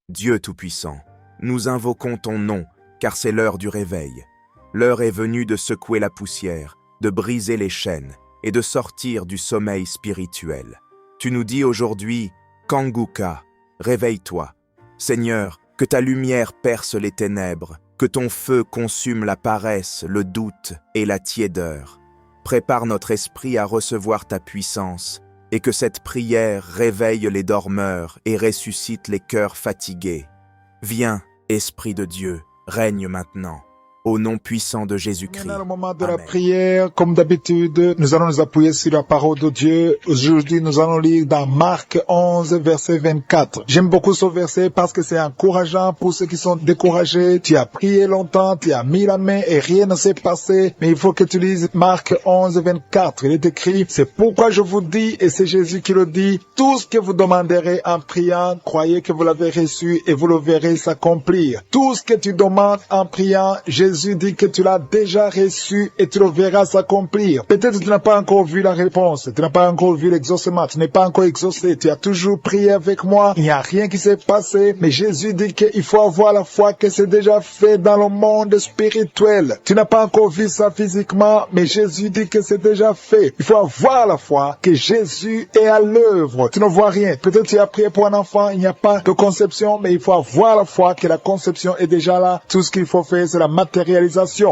Dieu Tout-Puissant, nous invoquons ton nom, car c'est l'heure du réveil. L'heure est venue de secouer la poussière, de briser les chaînes et de sortir du sommeil spirituel. Tu nous dis aujourd'hui, Kanguka, réveille-toi. Seigneur, que ta lumière perce les ténèbres, que ton feu consume la paresse, le doute et la tiédeur. Prépare notre esprit à recevoir ta puissance, et que cette prière réveille les dormeurs et ressuscite les cœurs fatigués. Viens, Esprit de Dieu, règne maintenant. Au nom puissant de Jésus-Christ. Dans le moment de la Amen. prière, comme d'habitude, nous allons nous appuyer sur la parole de Dieu. Aujourd'hui, nous allons lire dans Marc 11, verset 24. J'aime beaucoup ce verset parce que c'est encourageant pour ceux qui sont découragés. Tu as prié longtemps, tu as mis la main et rien ne s'est passé. Mais il faut que tu lises Marc 11, 24. Il est écrit, c'est pourquoi je vous dis, et c'est Jésus qui le dit, tout ce que vous demanderez en priant, croyez que vous l'avez reçu et vous le verrez s'accomplir. Tout ce que tu demandes en priant, Jésus dit que tu l'as déjà reçu et tu le verras s'accomplir. Peut-être que tu n'as pas encore vu la réponse, tu n'as pas encore vu l'exaucement, tu n'es pas encore exaucé, tu as toujours prié avec moi, il n'y a rien qui s'est passé, mais Jésus dit qu'il faut avoir la foi que c'est déjà fait dans le monde spirituel. Tu n'as pas encore vu ça physiquement, mais Jésus dit que c'est déjà fait. Il faut avoir la foi que Jésus est à l'œuvre. Tu ne vois rien. Peut-être que tu as prié pour un enfant, il n'y a pas de conception, mais il faut avoir la foi que la conception est déjà là. Tout ce qu'il faut faire, c'est la matérialisation.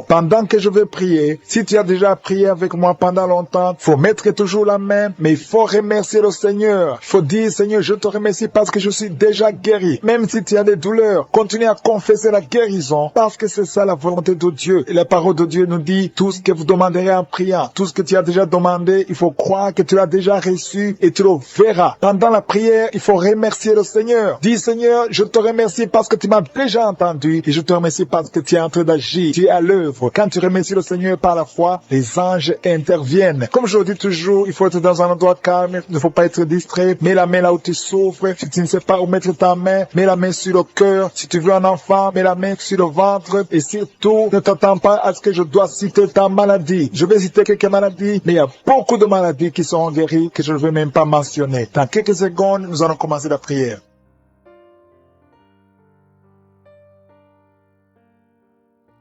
Pendant que je vais prier, si tu as déjà prié avec moi pendant longtemps, il faut mettre toujours la main, mais il faut remercier le Seigneur. Il faut dire, Seigneur, je te remercie parce que je suis déjà guéri. Même si tu as des douleurs, continue à confesser la guérison parce que c'est ça la volonté de Dieu. Et la parole de Dieu nous dit, tout ce que vous demanderez en priant, tout ce que tu as déjà demandé, il faut croire que tu l'as déjà reçu et tu le verras. Pendant la prière, il faut remercier le Seigneur. Dis, Seigneur, je te remercie parce que tu m'as déjà entendu et je te remercie parce que tu es en train d'agir. Tu es à l'œuvre. Quand tu remercies le Seigneur par la foi, les anges interviennent. Comme je le dis toujours, il faut être dans un endroit calme, il ne faut pas être distrait. Mets la main là où tu souffres. Si tu ne sais pas où mettre ta main, mets la main sur le cœur. Si tu veux un enfant, mets la main sur le ventre. Et surtout, ne t'attends pas à ce que je dois citer ta maladie. Je vais citer quelques maladies, mais il y a beaucoup de maladies qui sont guéries que je ne vais même pas mentionner. Dans quelques secondes, nous allons commencer la prière.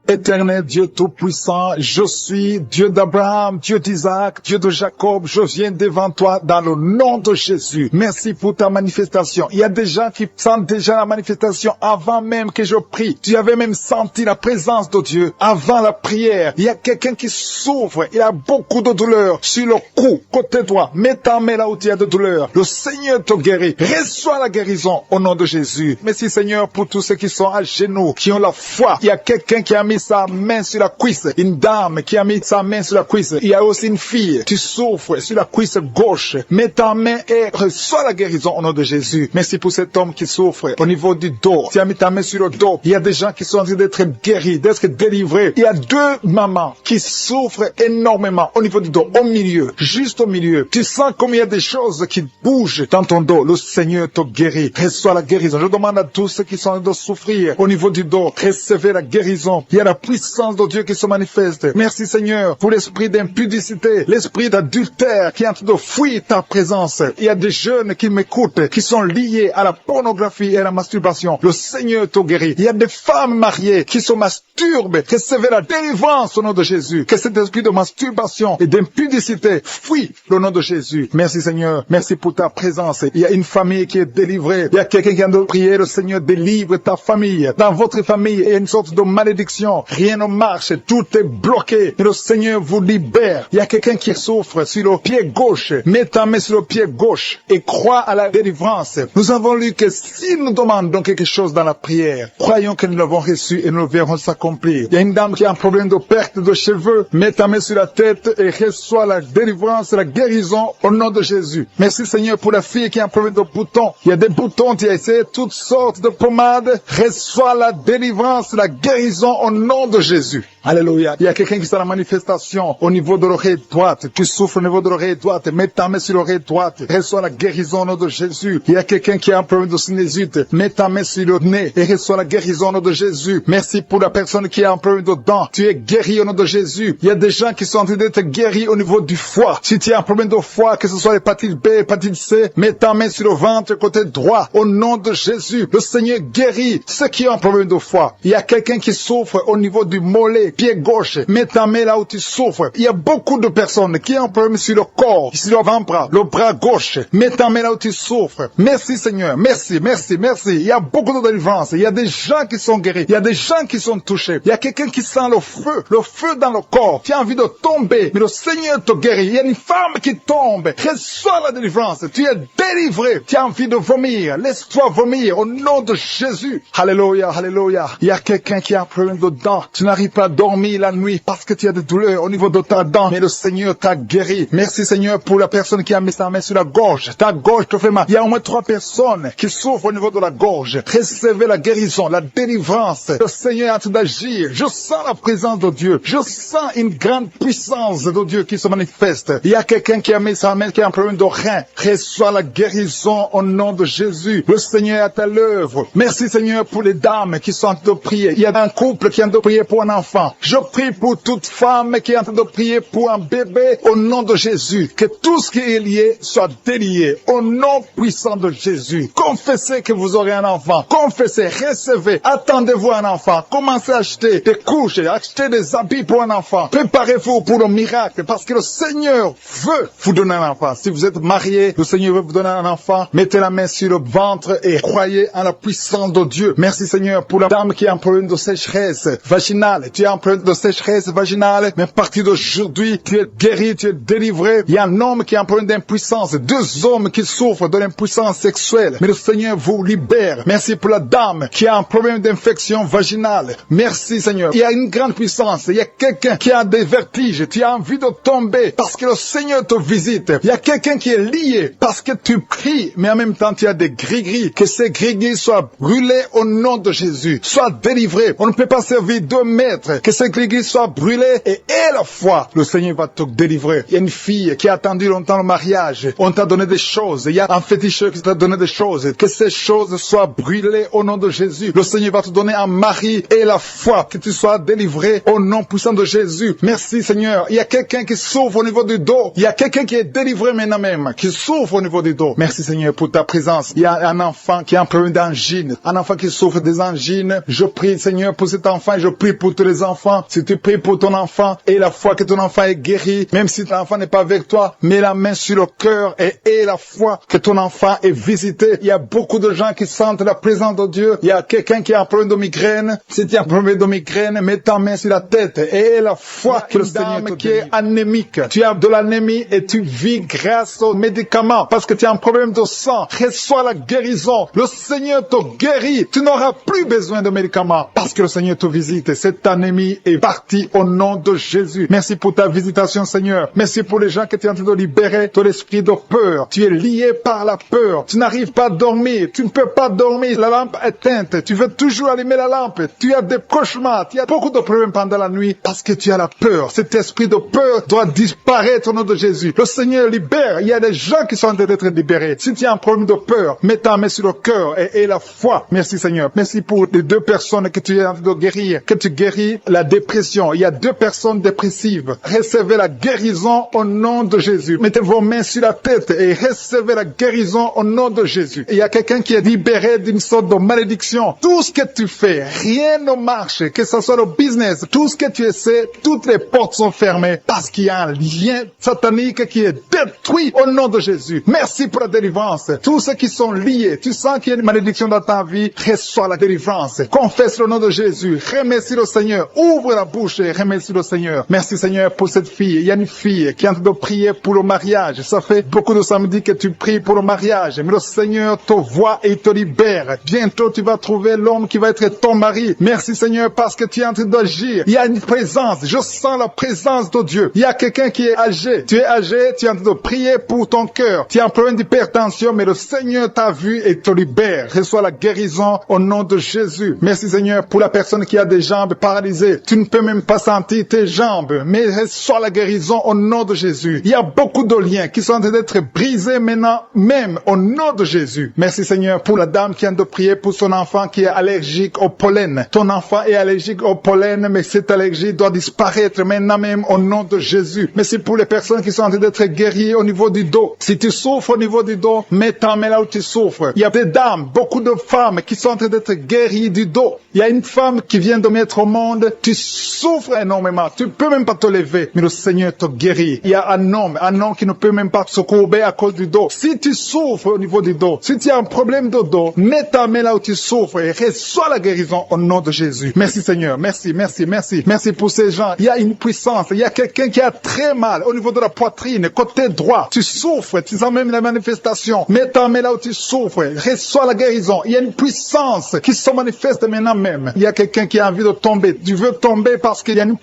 Éternel Dieu Tout-Puissant, je suis Dieu d'Abraham, Dieu d'Isaac, Dieu de Jacob, je viens devant toi dans le nom de Jésus. Merci pour ta manifestation. Il y a des gens qui sentent déjà la manifestation avant même que je prie. Tu avais même senti la présence de Dieu avant la prière. Il y a quelqu'un qui souffre, il a beaucoup de douleur sur le cou, côté droit. Mets ta main là où tu as de douleur. Le Seigneur te guérit. Reçois la guérison au nom de Jésus. Merci Seigneur pour tous ceux qui sont à genoux, qui ont la foi. Il y a quelqu'un qui a mis sa main sur la cuisse, une dame qui a mis sa main sur la cuisse. Il y a aussi une fille, tu souffres sur la cuisse gauche. Mets ta main et reçois la guérison au nom de Jésus. Merci pour cet homme qui souffre au niveau du dos. Tu as mis ta main sur le dos. Il y a des gens qui sont en train d'être guéris, d'être délivrés. Il y a deux mamans qui souffrent énormément au niveau du dos, au milieu, juste au milieu. Tu sens comme il y a des choses qui bougent dans ton dos. Le Seigneur te guérit. Reçois la guérison. Je demande à tous ceux qui sont en train de souffrir au niveau du dos, recevez la guérison. Il y a la puissance de Dieu qui se manifeste. Merci Seigneur pour l'esprit d'impudicité, l'esprit d'adultère qui est en train de fuir ta présence. Il y a des jeunes qui m'écoutent, qui sont liés à la pornographie et à la masturbation. Le Seigneur te guérit. Il y a des femmes mariées qui se masturbent. Recevez la délivrance au nom de Jésus. Que cet esprit de masturbation et d'impudicité fuit au nom de Jésus. Merci Seigneur. Merci pour ta présence. Il y a une famille qui est délivrée. Il y a quelqu'un qui vient de prier. Le Seigneur délivre ta famille. Dans votre famille, il y a une sorte de malédiction. Rien ne marche, tout est bloqué. Et le Seigneur vous libère. Il y a quelqu'un qui souffre sur le pied gauche. Mets ta main sur le pied gauche et crois à la délivrance. Nous avons lu que si nous demandons quelque chose dans la prière, croyons que nous l'avons reçu et nous le verrons s'accomplir. Il y a une dame qui a un problème de perte de cheveux. Mets ta main sur la tête et reçois la délivrance, la guérison au nom de Jésus. Merci Seigneur pour la fille qui a un problème de boutons. Il y a des boutons, tu as essayé toutes sortes de pommades. Reçois la délivrance, la guérison au nom de Jésus. Alléluia. Il y a quelqu'un qui sent la manifestation au niveau de l'oreille droite. Tu souffres au niveau de l'oreille droite. Mets ta main sur l'oreille droite. Reçois la guérison au nom de Jésus. Il y a quelqu'un qui a un problème de sinusite. Mets ta main sur le nez et reçois la guérison au nom de Jésus. Merci pour la personne qui a un problème de dents. Tu es guéri au nom de Jésus. Il y a des gens qui sont en train d'être guéris au niveau du foie. Si tu as un problème de foie, que ce soit l'hépatite B, l'hépatite C, mets ta main sur le ventre côté droit. Au nom de Jésus, le Seigneur guérit ceux qui ont un problème de foie. Il y a quelqu'un qui souffre au niveau du mollet, pied gauche. Mets ta main là où tu souffres. Il y a beaucoup de personnes qui ont un problème sur le corps, sur l'avant-bras, le bras gauche. Mets ta main là où tu souffres. Merci Seigneur. Merci, merci, merci. Il y a beaucoup de délivrance. Il y a des gens qui sont guéris. Il y a des gens qui sont touchés. Il y a quelqu'un qui sent le feu dans le corps. Tu as envie de tomber, mais le Seigneur te guérit. Il y a une femme qui tombe. Reçois la délivrance. Tu es délivré. Tu as envie de vomir. Laisse-toi vomir au nom de Jésus. Alléluia, alléluia. Il y a quelqu'un qui a un problème de dents. Tu n'arrives pas à dormir la nuit parce que tu as des douleurs au niveau de ta dent, mais le Seigneur t'a guéri. Merci Seigneur pour la personne qui a mis sa main sur la gorge. Ta gorge te fait mal. Il y a au moins 3 personnes qui souffrent au niveau de la gorge. Recevez la guérison, la délivrance. Le Seigneur est en train d'agir. Je sens la présence de Dieu. Je sens une grande puissance de Dieu qui se manifeste. Il y a quelqu'un qui a mis sa main qui a un problème de rein. Reçois la guérison au nom de Jésus. Le Seigneur est à l'œuvre. Merci Seigneur pour les dames qui sont en train de prier. Il y a un couple qui est en train de prier pour un enfant. Je prie pour toute femme qui est en train de prier pour un bébé au nom de Jésus. Que tout ce qui est lié soit délié au nom puissant de Jésus. Confessez que vous aurez un enfant. Confessez, recevez. Attendez-vous un enfant. Commencez à acheter des couches, acheter des habits pour un enfant. Préparez-vous pour le miracle parce que le Seigneur veut vous donner un enfant. Si vous êtes marié, le Seigneur veut vous donner un enfant. Mettez la main sur le ventre et croyez en la puissance de Dieu. Merci Seigneur pour la dame qui a un problème de sécheresse vaginale. Tu as un problème de sécheresse vaginale, mais à partir d'aujourd'hui, tu es guéri, tu es délivré. Il y a un homme qui a un problème d'impuissance. 2 hommes qui souffrent de l'impuissance sexuelle. Mais le Seigneur vous libère. Merci pour la dame qui a un problème d'infection vaginale. Merci Seigneur. Il y a une grande puissance. Il y a quelqu'un qui a des vertiges. Tu as envie de tomber parce que le Seigneur te visite. Il y a quelqu'un qui est lié parce que tu pries, mais en même temps tu as des gris-gris. Que ces gris-gris soient brûlés au nom de Jésus. Sois délivré. On ne peut pas servir 2 maîtres. Que ces gris-gris soient brûlés et à la fois, le Seigneur va te délivrer. Il y a une fille qui a attendu longtemps le mariage. On t'a donné des choses. Il y a un féticheur qui t'a donné des choses. Que ces choses soient brûlées au nom de Jésus. Le Seigneur va te donner un mari et la foi. Que tu sois délivré au nom puissant de Jésus. Merci Seigneur. Il y a quelqu'un qui souffre au niveau du dos. Il y a quelqu'un qui est délivré maintenant même, qui souffre au niveau du dos. Merci Seigneur pour ta présence. Il y a un enfant qui a un problème d'angine. Un enfant qui souffre des angines. Je prie Seigneur pour cet enfant. Je prie pour tous les enfants. Si tu pries pour ton enfant et la foi que ton enfant est guéri, même si ton enfant n'est pas avec toi, mets la main sur le cœur et la foi que ton enfant est visité. Il y a beaucoup de gens qui sentent la présence de Dieu. Il y a quelqu'un qui a un problème de migraine. Si tu as un problème de migraine, mets ta main sur la tête et la foi que le Seigneur qui est anémique. Tu as de l'anémie et tu vis grâce aux médicaments parce que tu as un problème de sang. Reçois la guérison. Le Seigneur te guérit. Tu n'auras plus besoin de médicaments parce que le Seigneur te visite. Cette anémie est partie au nom de Jésus. Merci pour ta visitation, Seigneur. Merci pour les gens que tu es en train de libérer de l'esprit de peur. Tu es lié par la peur. Tu n'arrives pas à dormir. Tu ne peux pas dormir. La lampe est éteinte. Tu veux toujours allumer la lampe. Tu as des cauchemars. Tu as beaucoup de problèmes pendant la nuit parce que tu as la peur. Cet esprit de peur doit disparaître au nom de Jésus. Le Seigneur libère. Il y a des gens qui sont en train d'être libérés. Si tu as un problème de peur, mets ta main sur le cœur et la foi. Merci, Seigneur. Merci pour les 2 personnes que tu es en train de guérir. Que tu guéris la dépression. Il y a 2 personnes dépressives. Recevez la guérison au nom de Jésus. Mettez vos mains sur la tête et recevez la guérison au nom de Jésus. Il y a quelqu'un qui est libéré d'une sorte de malédiction. Tout ce que tu fais, rien ne marche. Que ce soit le business, tout ce que tu essaies, toutes les portes sont fermées parce qu'il y a un lien satanique qui est détruit au nom de Jésus. Merci pour la délivrance. Tous ceux qui sont liés, tu sens qu'il y a une malédiction dans ta vie, reçois la délivrance. Confesse le nom de Jésus. Remercie le Seigneur. Ouvre la bouche et remercie le Seigneur. Merci Seigneur pour cette fille. Il y a une fille qui est en train de prier pour le mariage. Ça fait beaucoup de samedis que tu pries pour le mariage. Mais le Seigneur te voit et te libère. Bientôt tu vas trouver l'homme qui va être ton mari. Merci Seigneur parce que tu es en train d'agir. Il y a une présence. Je sens la présence de Dieu. Il y a quelqu'un qui est âgé. Tu es âgé, tu es en train de prier pour ton cœur. Tu as un problème d'hypertension, mais le Seigneur t'a vu et te libère. Reçois la guérison au nom de Jésus. Merci Seigneur pour la personne qui a des jambes paralysées. couché, tu ne peux même pas sentir tes jambes, mais reçois la guérison au nom de Jésus. Il y a beaucoup de liens qui sont en train d'être brisés maintenant, même au nom de Jésus. Merci Seigneur pour la dame qui vient de prier pour son enfant qui est allergique au pollen. Ton enfant est allergique au pollen, mais cette allergie doit disparaître maintenant même au nom de Jésus. Merci pour les personnes qui sont en train d'être guéries au niveau du dos. Si tu souffres au niveau du dos, mets ta main là où tu souffres. Il y a des dames, beaucoup de femmes qui sont en train d'être guéries du dos. Il y a une femme qui vient de mettre au monde, tu souffres énormément, tu peux même pas te lever, mais le Seigneur te guérit. Il y a un homme qui ne peut même pas se courber à cause du dos. Si tu souffres au niveau du dos, si tu as un problème de dos, mets ta main là où tu souffres et reçois la guérison au nom de Jésus. Merci Seigneur, merci, merci, merci. Merci pour ces gens. Il y a une puissance, il y a quelqu'un qui a très mal au niveau de la poitrine, côté droit. Tu souffres, tu sens même la manifestation. Mets ta main là où tu souffres, reçois la guérison. Il y a une puissance qui se manifeste maintenant même. Il y a quelqu'un qui a envie de tomber. Tu veux tomber parce qu'il y a une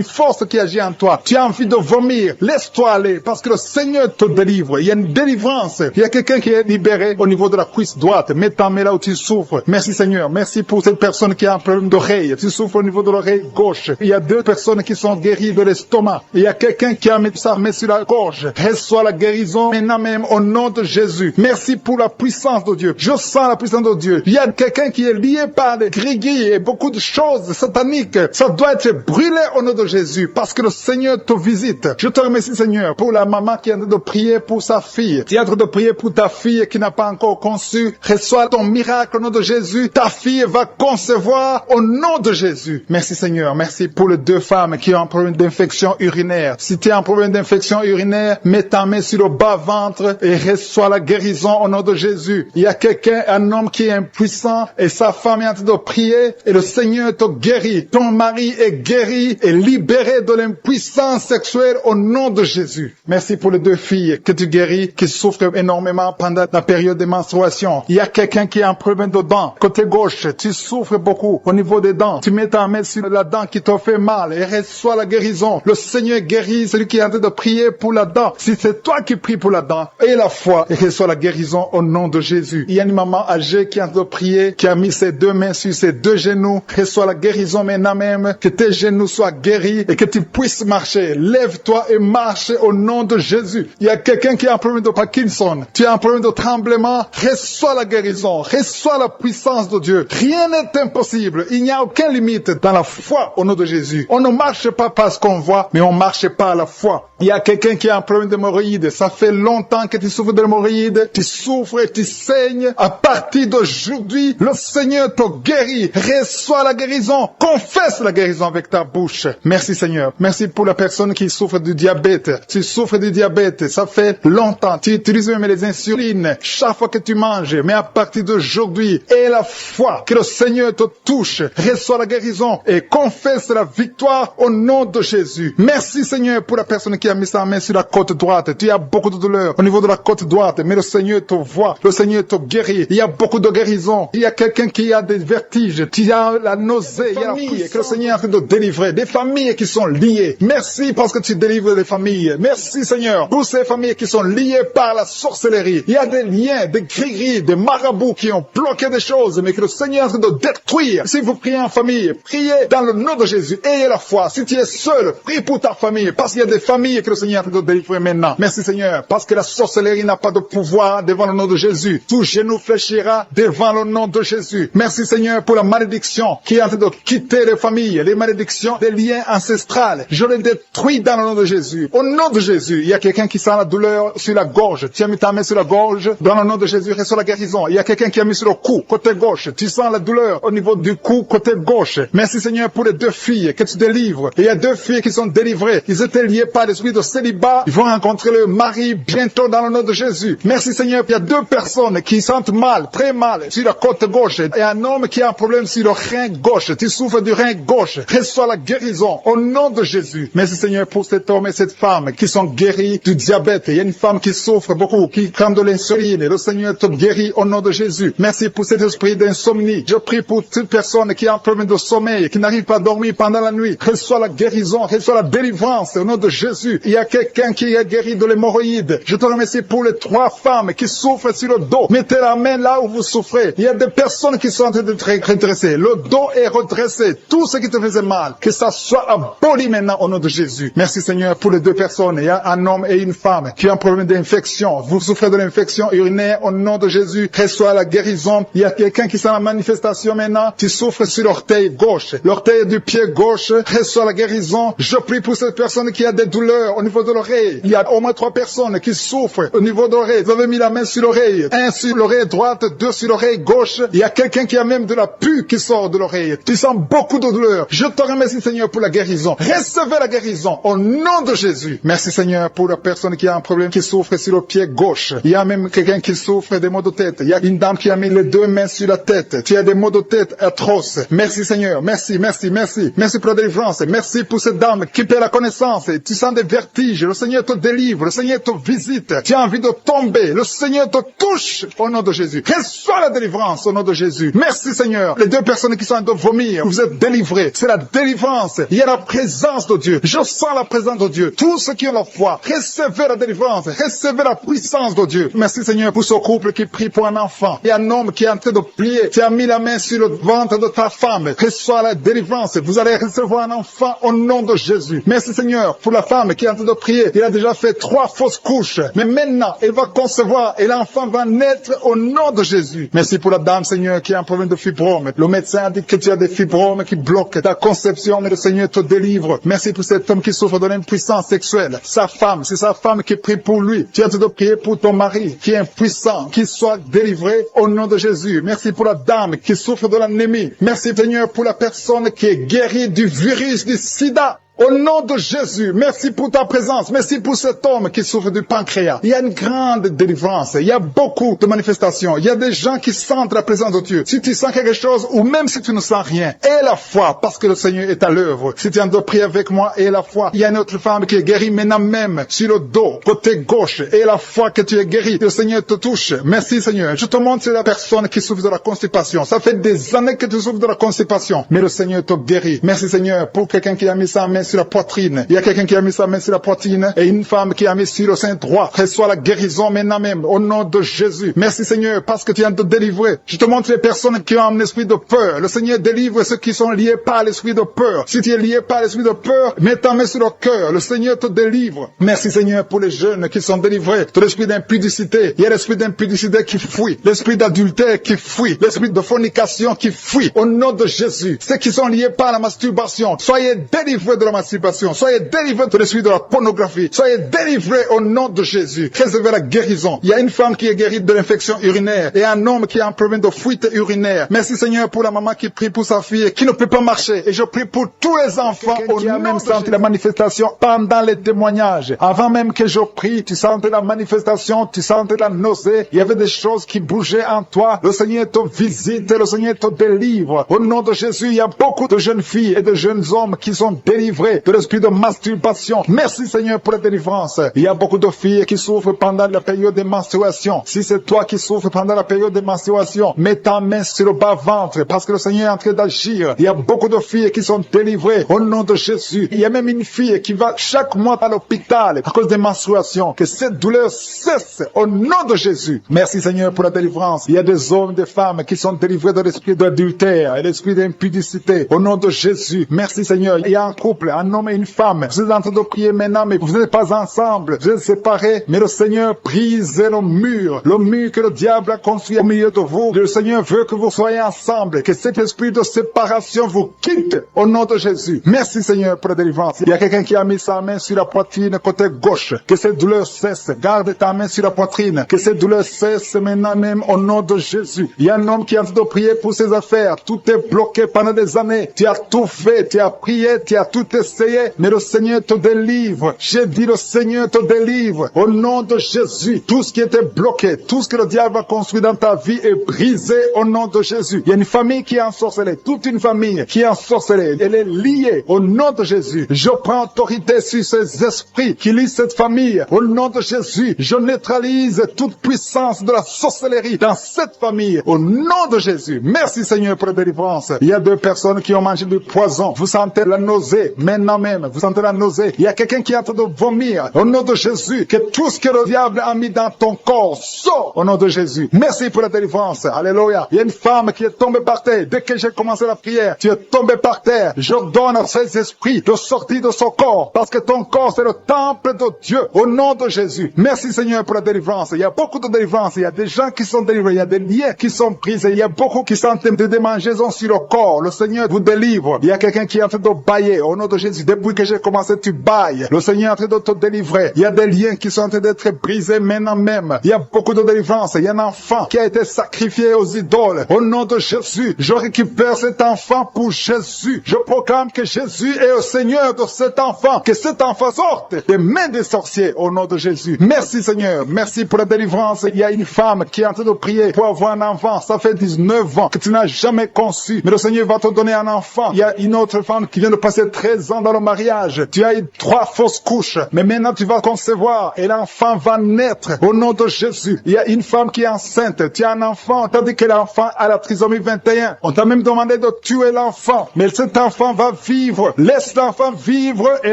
force qui agit en toi. Tu as envie de vomir. Laisse-toi aller parce que le Seigneur te délivre. Il y a une délivrance. Il y a quelqu'un qui est libéré au niveau de la cuisse droite. Mets ta main là où tu souffres. Merci Seigneur. Merci pour cette personne qui a un problème d'oreille. Tu souffres au niveau de l'oreille gauche. Il y a 2 personnes qui sont guéries de l'estomac. Il y a quelqu'un qui a mis sa main sur la gorge. Reçois la guérison maintenant même au nom de Jésus. Merci pour la puissance de Dieu. Je sens la puissance de Dieu. Il y a quelqu'un qui est lié par des grigui et beaucoup de choses sataniques. Ça doit être brûlé au nom de Jésus parce que le Seigneur te visite. Je te remercie Seigneur pour la maman qui est en train de prier pour sa fille. Tu es en train de prier pour ta fille qui n'a pas encore conçu. Reçois ton miracle au nom de Jésus. Ta fille va concevoir au nom de Jésus. Merci Seigneur. Merci pour les 2 femmes qui ont un problème d'infection urinaire. Si tu as un problème d'infection urinaire, mets ta main sur le bas-ventre et reçois la guérison au nom de Jésus. Il y a quelqu'un, un homme qui est impuissant et sa femme est en train de prier et le Seigneur te guérit. Ton mari est guéri et libéré de l'impuissance sexuelle au nom de Jésus. Merci pour les 2 filles que tu guéris, qui souffrent énormément pendant la période de menstruation. Il y a quelqu'un qui a un problème de dents. Côté gauche, tu souffres beaucoup au niveau des dents. Tu mets ta main sur la dent qui te fait mal et reçois la guérison. Le Seigneur guérit celui qui est en train de prier pour la dent. Si c'est toi qui pries pour la dent, et la foi, et reçois la guérison au nom de Jésus. Il y a une maman âgée qui est en train de prier, qui a mis ses 2 mains sur ses 2 genoux. Reçois la guérison maintenant même, que tes genoux soient guéris et que tu puisses marcher. Lève-toi et marche au nom de Jésus. Il y a quelqu'un qui a un problème de Parkinson. Tu as un problème de tremblement. Reçois la guérison. Reçois la puissance de Dieu. Rien n'est impossible. Il n'y a aucune limite dans la foi au nom de Jésus. On ne marche pas parce qu'on voit, mais on marche par la foi. Il y a quelqu'un qui a un problème d'hémorroïdes. Ça fait longtemps que tu souffres d'hémorroïdes. Tu souffres et tu saignes. À partir d'aujourd'hui, le Seigneur te guérit. Reçois la guérison. Confesse la guérison avec ta bouche. Merci Seigneur. Merci pour la personne qui souffre du diabète. Tu souffres du diabète. Ça fait longtemps. Tu utilises même les insulines chaque fois que tu manges. Mais à partir d'aujourd'hui, aie la foi que le Seigneur te touche. Reçois la guérison et confesse la victoire au nom de Jésus. Merci Seigneur pour la personne qui a mis sa main sur la côte droite. Tu as beaucoup de douleur au niveau de la côte droite, mais le Seigneur te voit. Le Seigneur te guérit. Il y a beaucoup de guérison. Il y a quelqu'un qui a des vertiges. Tu as la nausée. Il y a la famille que le Seigneur est en train de délivrer. Des familles qui sont liées. Merci parce que tu délivres les familles. Merci Seigneur pour ces familles qui sont liées par la sorcellerie. Il y a des liens, des gris-gris, des marabouts qui ont bloqué des choses, mais que le Seigneur est en train de détruire. Si vous priez en famille, priez dans le nom de Jésus. Ayez la foi. Si tu es seul, prie pour ta famille, parce qu'il y a des familles que le Seigneur est en train de délivrer maintenant. Merci Seigneur, parce que la sorcellerie n'a pas de pouvoir devant le nom de Jésus. Tout genou fléchira devant le nom de Jésus. Merci Seigneur pour la malédiction qui est en train de quitter les familles, les malédictions des liens ancestrales. Je les détruis dans le nom de Jésus. Au nom de Jésus, il y a quelqu'un qui sent la douleur sur la gorge. Tu as mis ta main sur la gorge. Dans le nom de Jésus, reçois la guérison. Il y a quelqu'un qui a mis sur le cou, côté gauche. Tu sens la douleur au niveau du cou, côté gauche. Merci Seigneur pour les 2 filles que tu délivres. Et il y a 2 filles qui sont délivrées. Ils étaient liés par l'esprit de célibat. Ils vont rencontrer le mari bientôt dans le nom de Jésus. Merci Seigneur. Il y a 2 personnes qui sentent mal, très mal, sur la côte gauche. Et un homme qui a un problème sur le rein gauche. Tu souffres du rein gauche. Reçois la guérison au nom de Jésus. Merci Seigneur pour cet homme et cette femme qui sont guéris du diabète. Il y a une femme qui souffre beaucoup, qui prend de l'insuline. Le Seigneur te guérit au nom de Jésus. Merci pour cet esprit d'insomnie. Je prie pour toute personne qui a un problème de sommeil, qui n'arrive pas à dormir pendant la nuit. Reçois la guérison, reçois la délivrance au nom de Jésus. Il y a quelqu'un qui est guéri de l'hémorroïde. Je te remercie pour les 3 femmes qui souffrent sur le dos. Mettez la main là où vous souffrez. Il y a des personnes qui sont en train d'être redressées. Le dos est redressé. tout ce qui te faisait mal, que ça soit aboli maintenant au nom de Jésus. Merci Seigneur pour les deux personnes. Il y a un homme et une femme qui ont un problème d'infection. Vous souffrez de l'infection urinaire au nom de Jésus. Reçois la guérison. Il y a quelqu'un qui sent la manifestation maintenant. Tu souffres sur l'orteil gauche, l'orteil du pied gauche. Reçois la guérison. Je prie pour cette personne qui a des douleurs au niveau de l'oreille. Il y a au moins 3 personnes qui souffrent au niveau de l'oreille. Vous avez mis la main sur l'oreille. 1 sur l'oreille droite, 2 sur l'oreille gauche. Il y a quelqu'un qui a même de la pus qui sort de l'oreille. Tu sens beaucoup de douleur. Je te remercie Seigneur pour la guérison. Recevez la guérison au nom de Jésus. Merci Seigneur pour la personne qui a un problème, qui souffre sur le pied gauche. Il y a même quelqu'un qui souffre des maux de tête. Il y a une dame qui a mis les 2 mains sur la tête. Tu as des maux de tête atroces. Merci Seigneur. Merci, merci, merci. Merci pour la délivrance. Merci pour cette dame qui perd la connaissance. Tu sens des vertiges. Le Seigneur te délivre. Le Seigneur te visite. Tu as envie de tomber. Le Seigneur te touche au nom de Jésus. Reçois la délivrance au nom de Jésus. Merci Seigneur. Les 2 personnes qui sont en train de vomir, vous êtes délivrés. C'est la délivrance. Il y a la présence de Dieu. Je sens la présence de Dieu. Tous ceux qui ont la foi, recevez la délivrance. Recevez la puissance de Dieu. Merci Seigneur pour ce couple qui prie pour un enfant. Il y a un homme qui est en train de prier. Tu as mis la main sur le ventre de ta femme. Reçois la délivrance. Vous allez recevoir un enfant au nom de Jésus. Merci Seigneur pour la femme qui est en train de prier. Il a déjà fait 3 fausses couches. Mais maintenant, elle va concevoir et l'enfant va naître au nom de Jésus. Merci pour la dame Seigneur qui a un problème de fibrome. Le médecin a dit que tu as des fibromes qui bloquent ta conception, mais le Seigneur te délivre. Merci pour cet homme qui souffre de l'impuissance sexuelle. Sa femme, c'est sa femme qui prie pour lui. Tu as de prier pour ton mari qui est impuissant, qu'il soit délivré au nom de Jésus. Merci pour la dame qui souffre de l'anémie. Merci Seigneur pour la personne qui est guérie du virus du sida. Au nom de Jésus, merci pour ta présence. Merci pour cet homme qui souffre du pancréas. Il y a une grande délivrance. Il y a beaucoup de manifestations. Il y a des gens qui sentent la présence de Dieu. Si tu sens quelque chose, ou même si tu ne sens rien, aie la foi, parce que le Seigneur est à l'œuvre. Si tu en dois prier avec moi, aie la foi. Il y a une autre femme qui est guérie maintenant même, sur le dos, côté gauche. Aie la foi que tu es guéri. Que le Seigneur te touche. Merci Seigneur. Je te montre la personne qui souffre de la constipation. Ça fait des années que tu souffres de la constipation. Mais le Seigneur te guérit. Merci Seigneur pour quelqu'un qui a mis sa main sur la poitrine. Il y a quelqu'un qui a mis sa main sur la poitrine et une femme qui a mis sur le sein droit. Reçois la guérison maintenant même au nom de Jésus. Merci Seigneur parce que tu viens de délivrer. Je te montre les personnes qui ont un esprit de peur. Le Seigneur délivre ceux qui sont liés par l'esprit de peur. Si tu es lié par l'esprit de peur, mets ta main sur le cœur. Le Seigneur te délivre. Merci Seigneur pour les jeunes qui sont délivrés de l'esprit d'impudicité. Il y a l'esprit d'impudicité qui fuit. L'esprit d'adultère qui fuit. L'esprit de fornication qui fuit. Au nom de Jésus. Ceux qui sont liés par la masturbation, soyez délivrés de la masturbation. Soyez délivrés de l'esprit de la pornographie. Soyez délivrés au nom de Jésus. Recevez la guérison. Il y a une femme qui est guérie de l'infection urinaire et un homme qui a un problème de fuite urinaire. Merci Seigneur pour la maman qui prie pour sa fille qui ne peut pas marcher. Et je prie pour tous les enfants au nom même senti la manifestation pendant les témoignages. Avant même que je prie, tu sentais la manifestation, tu sentais la nausée. Il y avait des choses qui bougeaient en toi. Le Seigneur te visite, le Seigneur te délivre. Au nom de Jésus, il y a beaucoup de jeunes filles et de jeunes hommes qui sont délivrés de l'esprit de masturbation. Merci Seigneur pour la délivrance. Il y a beaucoup de filles qui souffrent pendant la période de menstruation. Si c'est toi qui souffres pendant la période de menstruation, mets ta main sur le bas-ventre parce que le Seigneur est en train d'agir. Il y a beaucoup de filles qui sont délivrées au nom de Jésus. Il y a même une fille qui va chaque mois à l'hôpital à cause des menstruations. Que cette douleur cesse au nom de Jésus. Merci Seigneur pour la délivrance. Il y a des hommes, des femmes qui sont délivrés de l'esprit d'adultère et l'esprit d'impudicité. Au nom de Jésus. Merci Seigneur. Il y a un couple, un homme et une femme. Vous êtes en train de prier maintenant, mais vous n'êtes pas ensemble. Vous êtes séparés, mais le Seigneur brise le mur que le diable a construit au milieu de vous. Le Seigneur veut que vous soyez ensemble, que cet esprit de séparation vous quitte au nom de Jésus. Merci Seigneur pour la délivrance. Il y a quelqu'un qui a mis sa main sur la poitrine côté gauche. Que cette douleur cesse. Garde ta main sur la poitrine. Que cette douleur cesse maintenant même au nom de Jésus. Il y a un homme qui est en train de prier pour ses affaires. Tout est bloqué pendant des années. Tu as tout fait, tu as prié, tu as tout essayé, mais le Seigneur te délivre. J'ai dit le Seigneur te délivre. Au nom de Jésus, tout ce qui était bloqué, tout ce que le diable a construit dans ta vie est brisé au nom de Jésus. Il y a une famille qui est ensorcelée, toute une famille qui est ensorcelée. Elle est liée au nom de Jésus. Je prends autorité sur ces esprits qui lient cette famille. Au nom de Jésus, je neutralise toute puissance de la sorcellerie dans cette famille. Au nom de Jésus. Merci Seigneur pour la délivrance. Il y a 2 personnes qui ont mangé du poison. Vous sentez la nausée. Mais maintenant même. Vous sentez la nausée. Il y a quelqu'un qui est en train de vomir. Au nom de Jésus, que tout ce que le diable a mis dans ton corps sort au nom de Jésus. Merci pour la délivrance. Alléluia. Il y a une femme qui est tombée par terre. Dès que j'ai commencé la prière, tu es tombé par terre. Je donne à ces esprits de sortir de son corps parce que ton corps c'est le temple de Dieu au nom de Jésus. Merci Seigneur pour la délivrance. Il y a beaucoup de délivrance. Il y a des gens qui sont délivrés. Il y a des liens qui sont brisés. Il y a beaucoup qui sont en train de démangeaisons sur le corps. Le Seigneur vous délivre. Il y a quelqu'un qui est en train de bailler au nom de Jésus. Depuis que j'ai commencé, tu bailles. Le Seigneur est en train de te délivrer. Il y a des liens qui sont en train d'être brisés maintenant même. Il y a beaucoup de délivrance. Il y a un enfant qui a été sacrifié aux idoles. Au nom de Jésus, je récupère cet enfant pour Jésus. Je proclame que Jésus est le Seigneur de cet enfant. Que cet enfant sorte des mains des sorciers au nom de Jésus. Merci Seigneur. Merci pour la délivrance. Il y a une femme qui est en train de prier pour avoir un enfant. Ça fait 19 ans que tu n'as jamais conçu. Mais le Seigneur va te donner un enfant. Il y a une autre femme qui vient de passer 13 ans dans le mariage. Tu as eu 3 fausses couches. Mais maintenant tu vas concevoir et l'enfant va naître au nom de Jésus. Il y a une femme qui est enceinte. Tu as un enfant. Tandis que l'enfant a la trisomie 21. On t'a même demandé de tuer l'enfant. Mais cet enfant va vivre. Laisse l'enfant vivre et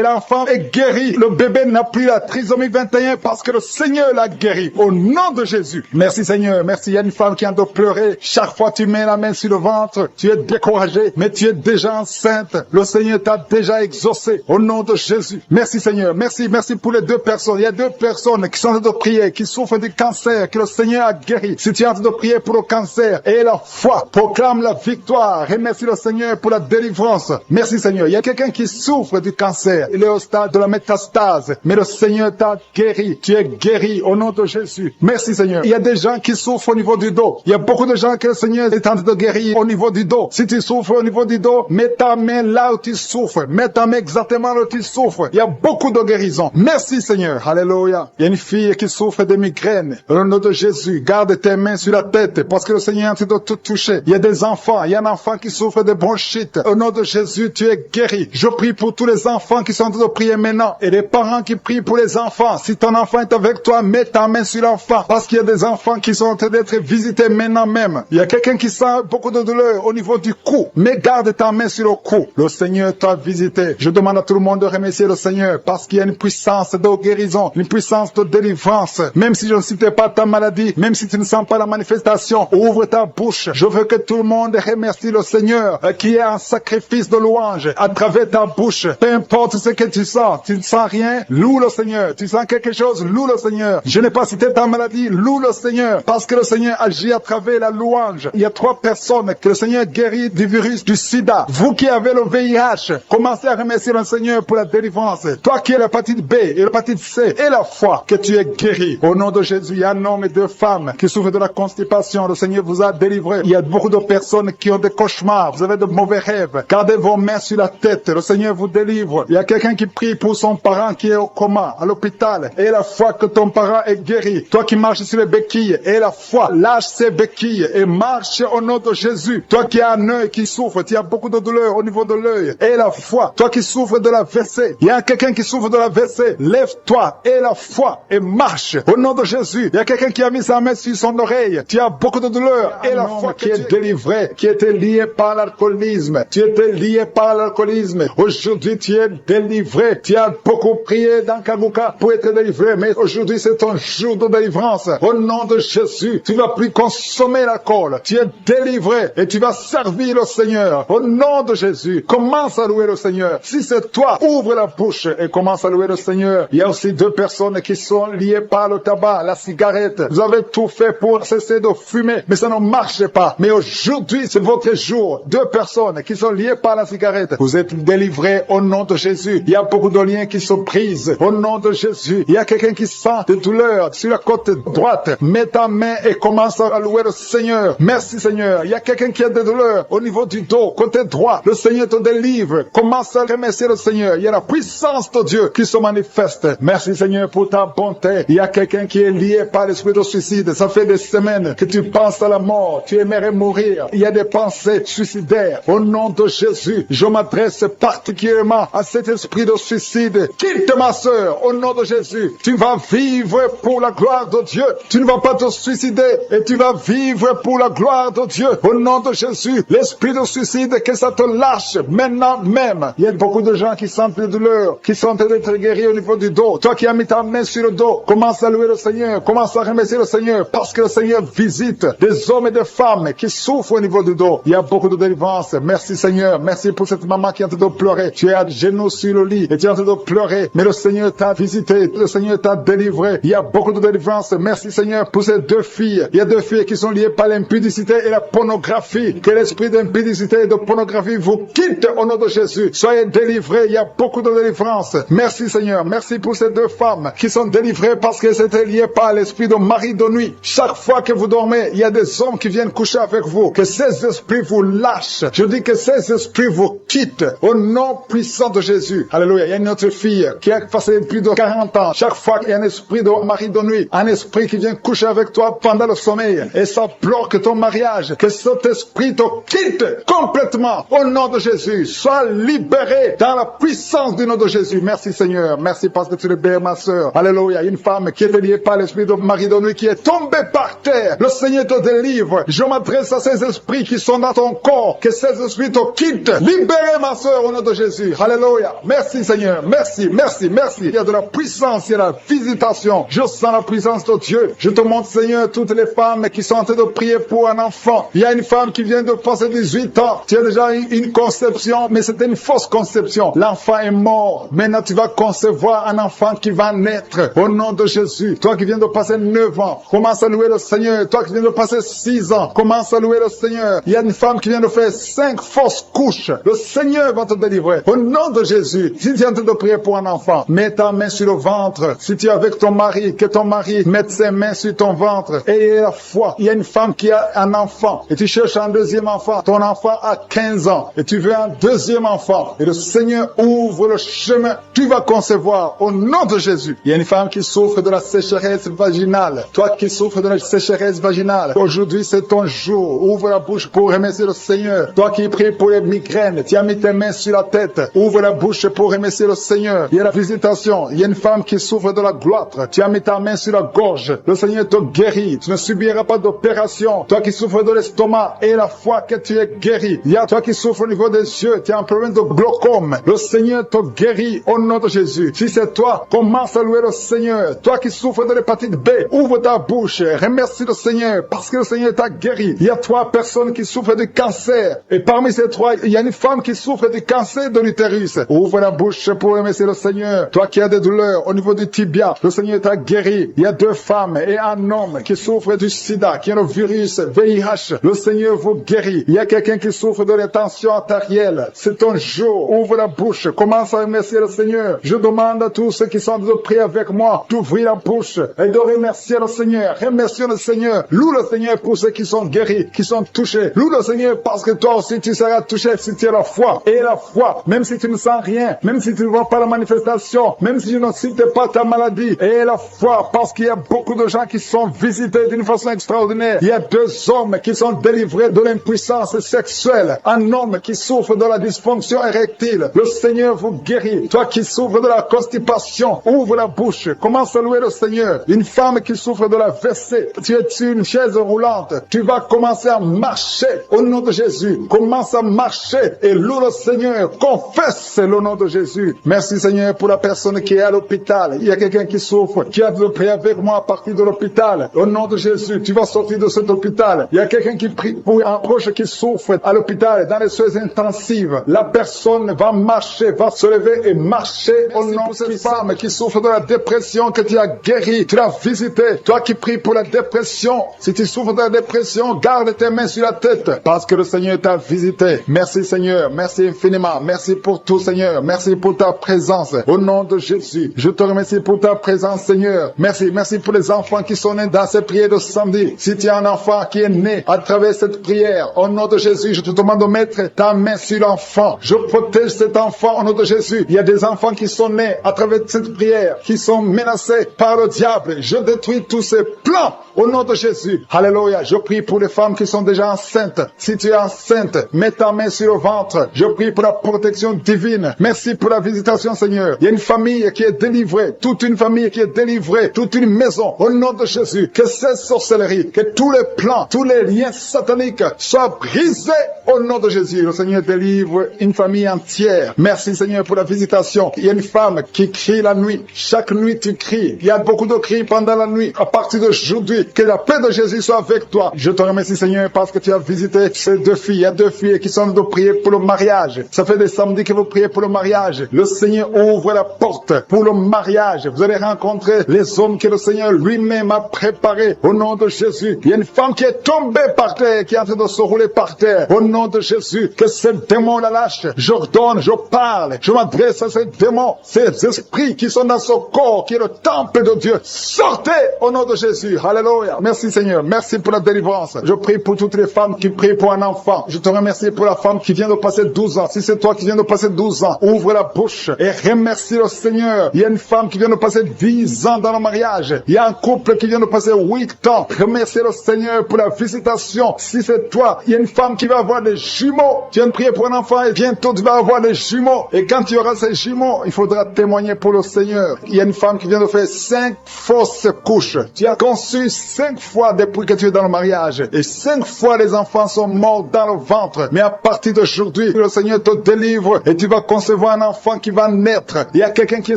l'enfant est guéri. Le bébé n'a plus la trisomie 21 parce que le Seigneur l'a guéri. Au nom de Jésus. Merci Seigneur. Merci. Il y a une femme qui a de pleurer. Chaque fois tu mets la main sur le ventre, tu es découragé, mais tu es déjà enceinte. Le Seigneur t'a déjà exaucé. Au nom de Jésus. Merci Seigneur. Merci. Merci pour les 2 personnes. Il y a 2 personnes qui sont en train de prier, qui souffrent du cancer, que le Seigneur a guéri. Si tu es en train de prier pour le cancer, et la foi, proclame la victoire. Remercie le Seigneur pour la délivrance. Merci Seigneur. Il y a quelqu'un qui souffre du cancer. Il est au stade de la métastase. Mais le Seigneur t'a guéri. Tu es guéri au nom de Jésus. Merci Seigneur. Il y a des gens qui souffrent au niveau du dos. Il y a beaucoup de gens que le Seigneur est en train de guérir au niveau du dos. Si tu souffres au niveau du dos, mets ta main là où tu souffres. Mets ta main exactement là où tu souffres. Il y a beaucoup de guérisons. Merci Seigneur. Alléluia. Il y a une fille qui souffre de migraines. Au nom de Jésus, garde tes mains sur la tête parce que le Seigneur est en train de te toucher. Il y a des enfants. Il y a un enfant qui souffre de bronchite. Au nom de Jésus, tu es guéri. Je prie pour tous les enfants qui sont en train de prier maintenant et les parents qui prient pour les enfants. Si ton enfant est avec toi, mets ta main sur l'enfant parce qu'il y a des enfants qui sont en train d'être visités maintenant même. Il y a quelqu'un qui sent beaucoup de douleur au niveau du cou. Mais garde ta main sur le cou. Le Seigneur t'a visité. Je demande à tout le monde de remercier le Seigneur parce qu'il y a une puissance de guérison, une puissance de délivrance. Même si je ne citais pas ta maladie, même si tu ne sens pas la manifestation, ouvre ta bouche. Je veux que tout le monde remercie le Seigneur qui est un sacrifice de louange à travers ta bouche. Peu importe ce que tu sens. Tu ne sens rien, loue le Seigneur. Tu sens quelque chose, loue le Seigneur. Je n'ai pas cité ta maladie, loue le Seigneur parce que le Seigneur agit à travers la louange. Il y a 3 personnes que le Seigneur guérit du virus du sida. Vous qui avez le VIH, commencez à remercier le Seigneur pour la délivrance. Toi qui as l'hépatite B et l'hépatite C et la foi, que tu es guéri. Au nom de Jésus, il y a un homme et 2 femmes qui souffrent de la constipation. Le Seigneur vous a délivré. Il y a beaucoup de personnes qui ont des cauchemars. Vous avez de mauvais rêves. Gardez vos mains sur la tête. Le Seigneur vous délivre. Il y a quelqu'un qui prie pour son parent qui est au coma, à l'hôpital. Et la foi que ton parent est guéri. Toi qui marches sur les béquilles, et la foi, lâche ces béquilles et marche au nom de Jésus. Toi qui as un œil qui souffre, tu as beaucoup de douleur au niveau de l'œil. Et la foi, toi qui souffres de la WC, il y a quelqu'un qui souffre de la WC. Lève-toi et la foi et marche au nom de Jésus. Il y a quelqu'un qui a mis sa main sur son oreille. Tu as beaucoup de douleur et la foi qui est délivré, qui était lié par l'alcoolisme. Tu étais lié par l'alcoolisme. Aujourd'hui, tu es délivré. Tu as beaucoup prié dans Kaguka pour être délivré, mais aujourd'hui, c'est ton jour de délivrance. Au nom de Jésus, tu ne vas plus consommer l'alcool. Tu es délivré et tu vas servir le Seigneur. Au nom de Jésus, commence à louer le Seigneur. Si c'est toi, ouvre la bouche et commence à louer le Seigneur. Il y a aussi 2 personnes qui sont liées par le tabac, la cigarette. Vous avez tout fait pour cesser de fumer, mais ça ne marche pas. Mais aujourd'hui, c'est votre jour. 2 personnes qui sont liées par la cigarette. Vous êtes délivrés au nom de Jésus. Il y a beaucoup de liens qui se brisent au nom de Jésus. Il y a quelqu'un qui sent des douleurs sur la côte droite. Mets ta main et commence à louer le Seigneur. Merci Seigneur. Il y a quelqu'un qui a des douleurs au niveau du dos, côté droit. Le Seigneur te délivre. Commence à remercier le Seigneur. Il y a la puissance de Dieu qui se manifeste. Merci Seigneur pour ta bonté. Il y a quelqu'un qui est lié par l'esprit de suicide. Ça fait des semaines que tu penses à la mort. Tu aimerais mourir. Il y a des pensées suicidaires. Au nom de Jésus, je m'adresse particulièrement à cet esprit de suicide. Quitte ma sœur. Au nom de Jésus, tu vas vivre pour la gloire de Dieu. Tu ne vas pas te suicider et tu vas vivre pour la gloire de Dieu. Au nom de Jésus, l'esprit de suicide, que ça te lâche maintenant même. Il y a a beaucoup de gens qui sentent des douleurs, qui sentent d'être guéris au niveau du dos. Toi qui as mis ta main sur le dos, commence à louer le Seigneur, commence à remercier le Seigneur, parce que le Seigneur visite des hommes et des femmes qui souffrent au niveau du dos. Il y a beaucoup de délivrance. Merci Seigneur, merci pour cette maman qui est en train de pleurer. Tu es à genoux sur le lit et tu es en train de pleurer, mais le Seigneur t'a visité, le Seigneur t'a délivré. Il y a beaucoup de délivrance. Merci Seigneur pour ces deux filles. Il y a deux filles qui sont liées par l'impudicité et la pornographie. Que l'esprit d'impudicité et de pornographie vous quitte au nom de Jésus. Soyez délivrés. Il y a beaucoup de délivrance. Merci Seigneur. Merci pour ces deux femmes qui sont délivrées parce qu'elles étaient liées par l'esprit de mari de nuit. Chaque fois que vous dormez, il y a des hommes qui viennent coucher avec vous. Que ces esprits vous lâchent. Je dis que ces esprits vous quittent au nom puissant de Jésus. Alléluia. Il y a une autre fille qui a passé plus de 40 ans. Chaque fois qu'il y a un esprit de mari de nuit, un esprit qui vient coucher avec toi pendant le sommeil et ça bloque ton mariage, que cet esprit te quitte complètement au nom de Jésus. Sois libéré dans la puissance du nom de Jésus. Merci Seigneur. Merci parce que tu libères ma soeur. Alléluia. Une femme qui est liée par l'esprit de mari de nuit qui est tombée par terre. Le Seigneur te délivre. Je m'adresse à ces esprits qui sont dans ton corps. Que ces esprits te quittent. Libérez ma soeur au nom de Jésus. Alléluia. Merci Seigneur. Merci, merci, merci. Il y a de la puissance, il y a la visitation. Je sens la puissance de Dieu. Je te montre Seigneur toutes les femmes qui sont en train de prier pour un enfant. Il y a une femme qui vient de passer 18 ans. Tu as déjà une conception, mais c'était une fausse conception. L'enfant est mort. Maintenant tu vas concevoir un enfant qui va naître au nom de Jésus. Toi qui viens de passer 9 ans, commence à louer le Seigneur. Toi qui viens de passer 6 ans, commence à louer le Seigneur. Il y a une femme qui vient de faire 5 fausses couches. Le Seigneur va te délivrer. Au nom de Jésus, si tu es en train de prier pour un enfant, mets ta main sur le ventre. Si tu es avec ton mari, que ton mari mette ses mains sur ton ventre. Et la foi. Il y a une femme qui a un enfant. Et tu cherches un deuxième enfant. Ton enfant a 15 ans. Et tu veux un deuxième enfant. Et le Seigneur ouvre le chemin. Tu vas concevoir au nom de Jésus. Il y a une femme qui souffre de la sécheresse vaginale. Toi qui souffres de la sécheresse vaginale, aujourd'hui c'est ton jour. Ouvre la bouche pour remercier le Seigneur. Toi qui pries pour les migraines, tu as mis tes mains sur la tête. Ouvre la bouche pour remercier le Seigneur. Il y a la visitation. Il y a une femme qui souffre de la gloître. Tu as mis ta main sur la gorge. Le Seigneur te guérit. Tu ne subiras pas d'opération. Toi qui souffres de l'estomac et la foi que tu es guéri. Il y a toi qui souffres au niveau des yeux. Tu as un problème de glaucome. Le Seigneur te guérit au nom de Jésus. Si c'est toi, commence à louer le Seigneur. Toi qui souffres de l'hépatite B, ouvre ta bouche. Remercie le Seigneur parce que le Seigneur t'a guéri. Il y a 3 personnes qui souffrent de cancer. Et parmi ces 3, il y a une femme qui souffre du cancer de l'utérus. Ouvre la bouche pour remercier le Seigneur. Toi qui as des douleurs au niveau du tibia, le Seigneur t'a guéri. Il y a 2 femmes et un homme qui souffrent du sida, qui a le virus VIH. Le Seigneur vous guérit. Il y a quelqu'un qui souffre de la tension artérielle. C'est ton jour. Ouvre la bouche. Commence à remercier le Seigneur. Je demande à tous ceux qui sont de prier avec moi d'ouvrir la bouche et de remercier le Seigneur. Remercie le Seigneur. Loue le Seigneur pour ceux qui sont guéris, qui sont touchés. Loue le Seigneur parce que toi aussi tu seras touché si tu as la foi. Et la foi, même si tu ne sens rien, même si tu ne vois pas la manifestation, même si tu ne cites pas ta maladie. Et la foi, parce qu'il y a beaucoup de gens qui sont visités d'une façon extraordinaire. Il y a 2 hommes qui sont délivrés de l'impuissance sexuelle. Un homme qui souffre de la dysfonction érectile. Le Seigneur vous guérit. Toi qui souffres de la constipation, ouvre la bouche. Commence à louer le Seigneur. Une femme qui souffre de la WC, tu es sur une chaise roulante. Tu vas commencer à marcher au nom de Jésus. Commence à marcher et loue le Seigneur. Confesse le nom de Jésus. Merci Seigneur pour la personne qui est à l'hôpital. Il y a quelqu'un qui souffre, qui a de prier avec moi à partir de l'hôpital. Au nom de Jésus, tu vas sortir de cet hôpital. Il y a quelqu'un qui prie pour un proche qui souffre à l'hôpital, dans les soins intensives. La personne va marcher, va se lever et marcher au nom de cette femme qui souffre de la dépression que tu as guéri. Tu l'as visité. Toi qui pries pour la dépression, si tu souffres de la dépression, garde tes mains sur la tête parce que le Seigneur t'a visité. Merci Seigneur, merci infiniment. Merci pour tout Seigneur. Merci pour ta présence. Au nom de Jésus, je te remercie pour ta présence Seigneur. Merci, merci pour les enfants qui sont nés dans ces prières de samedi. Si tu as un enfant qui est né à travers cette prière, au nom de Jésus, je te demande de mettre ta main sur l'enfant. Je protège cet enfant au nom de Jésus. Il y a des enfants qui sont nés à travers cette prière, qui sont menacés par le diable. Je détruis tous ces plans au nom de Jésus. Alléluia. Je prie pour les femmes qui sont déjà enceintes. Si tu es enceinte, mets ta main sur le ventre. Je prie pour la protection divine. Merci pour la visitation, Seigneur. Il y a une famille qui est délivrée. Toute une famille qui est délivrée. Toute une maison. Au nom de Jésus. Que cette sorcellerie, que tous les plans, tous les liens sataniques soient brisés au nom de Jésus. Le Seigneur délivre une famille entière. Merci Seigneur pour la visitation. Il y a une femme qui crie la nuit. Chaque nuit tu cries. Il y a beaucoup de cris pendant la nuit. À partir d'aujourd'hui, que la paix de Jésus soit avec toi. Je te remercie Seigneur parce que tu as visité ces deux filles. Il y a deux filles qui sont en train de prier pour le mariage. Ça fait des samedis que vous priez pour le mariage. Le Seigneur ouvre la porte pour le mariage. Vous allez rencontrer les hommes que le Seigneur lui-même a préparés. Au nom de Jésus. Il y a une femme qui est tombée par terre, qui est en train de se rouler par terre. Au nom de Jésus, que ces démons la lâchent. J'ordonne, je parle, je m'adresse à ces démons, ces esprits qui sont dans ce corps, qui est le temple de Dieu. Sortez au nom de Jésus. Alléluia. Merci Seigneur. Merci pour la délivrance. Je prie pour toutes les femmes qui prient pour un enfant. Je te remercie pour la femme qui vient de passer 12 ans. Si c'est toi qui viens de passer 12 ans, ouvre la bouche et remercie le Seigneur. Il y a une femme qui vient de passer 10 ans dans le mariage. Il y a un couple qui vient de passer 8 ans. Remercie le Seigneur pour la visitation. Si c'est toi, il y a une femme qui va avoir des jumeaux. Tu viens de prier pour un enfant et bientôt tu vas avoir des jumeaux. Et quand tu auras ces jumeaux, il faudra témoigner pour le Seigneur. Il y a une femme qui vient de faire 5 fausses couches. Tu as conçu 5 fois depuis que tu es dans le mariage. Et 5 fois les enfants sont morts dans le ventre. Mais à partir d'aujourd'hui, le Seigneur te délivre et tu vas concevoir un enfant qui va naître. Il y a quelqu'un qui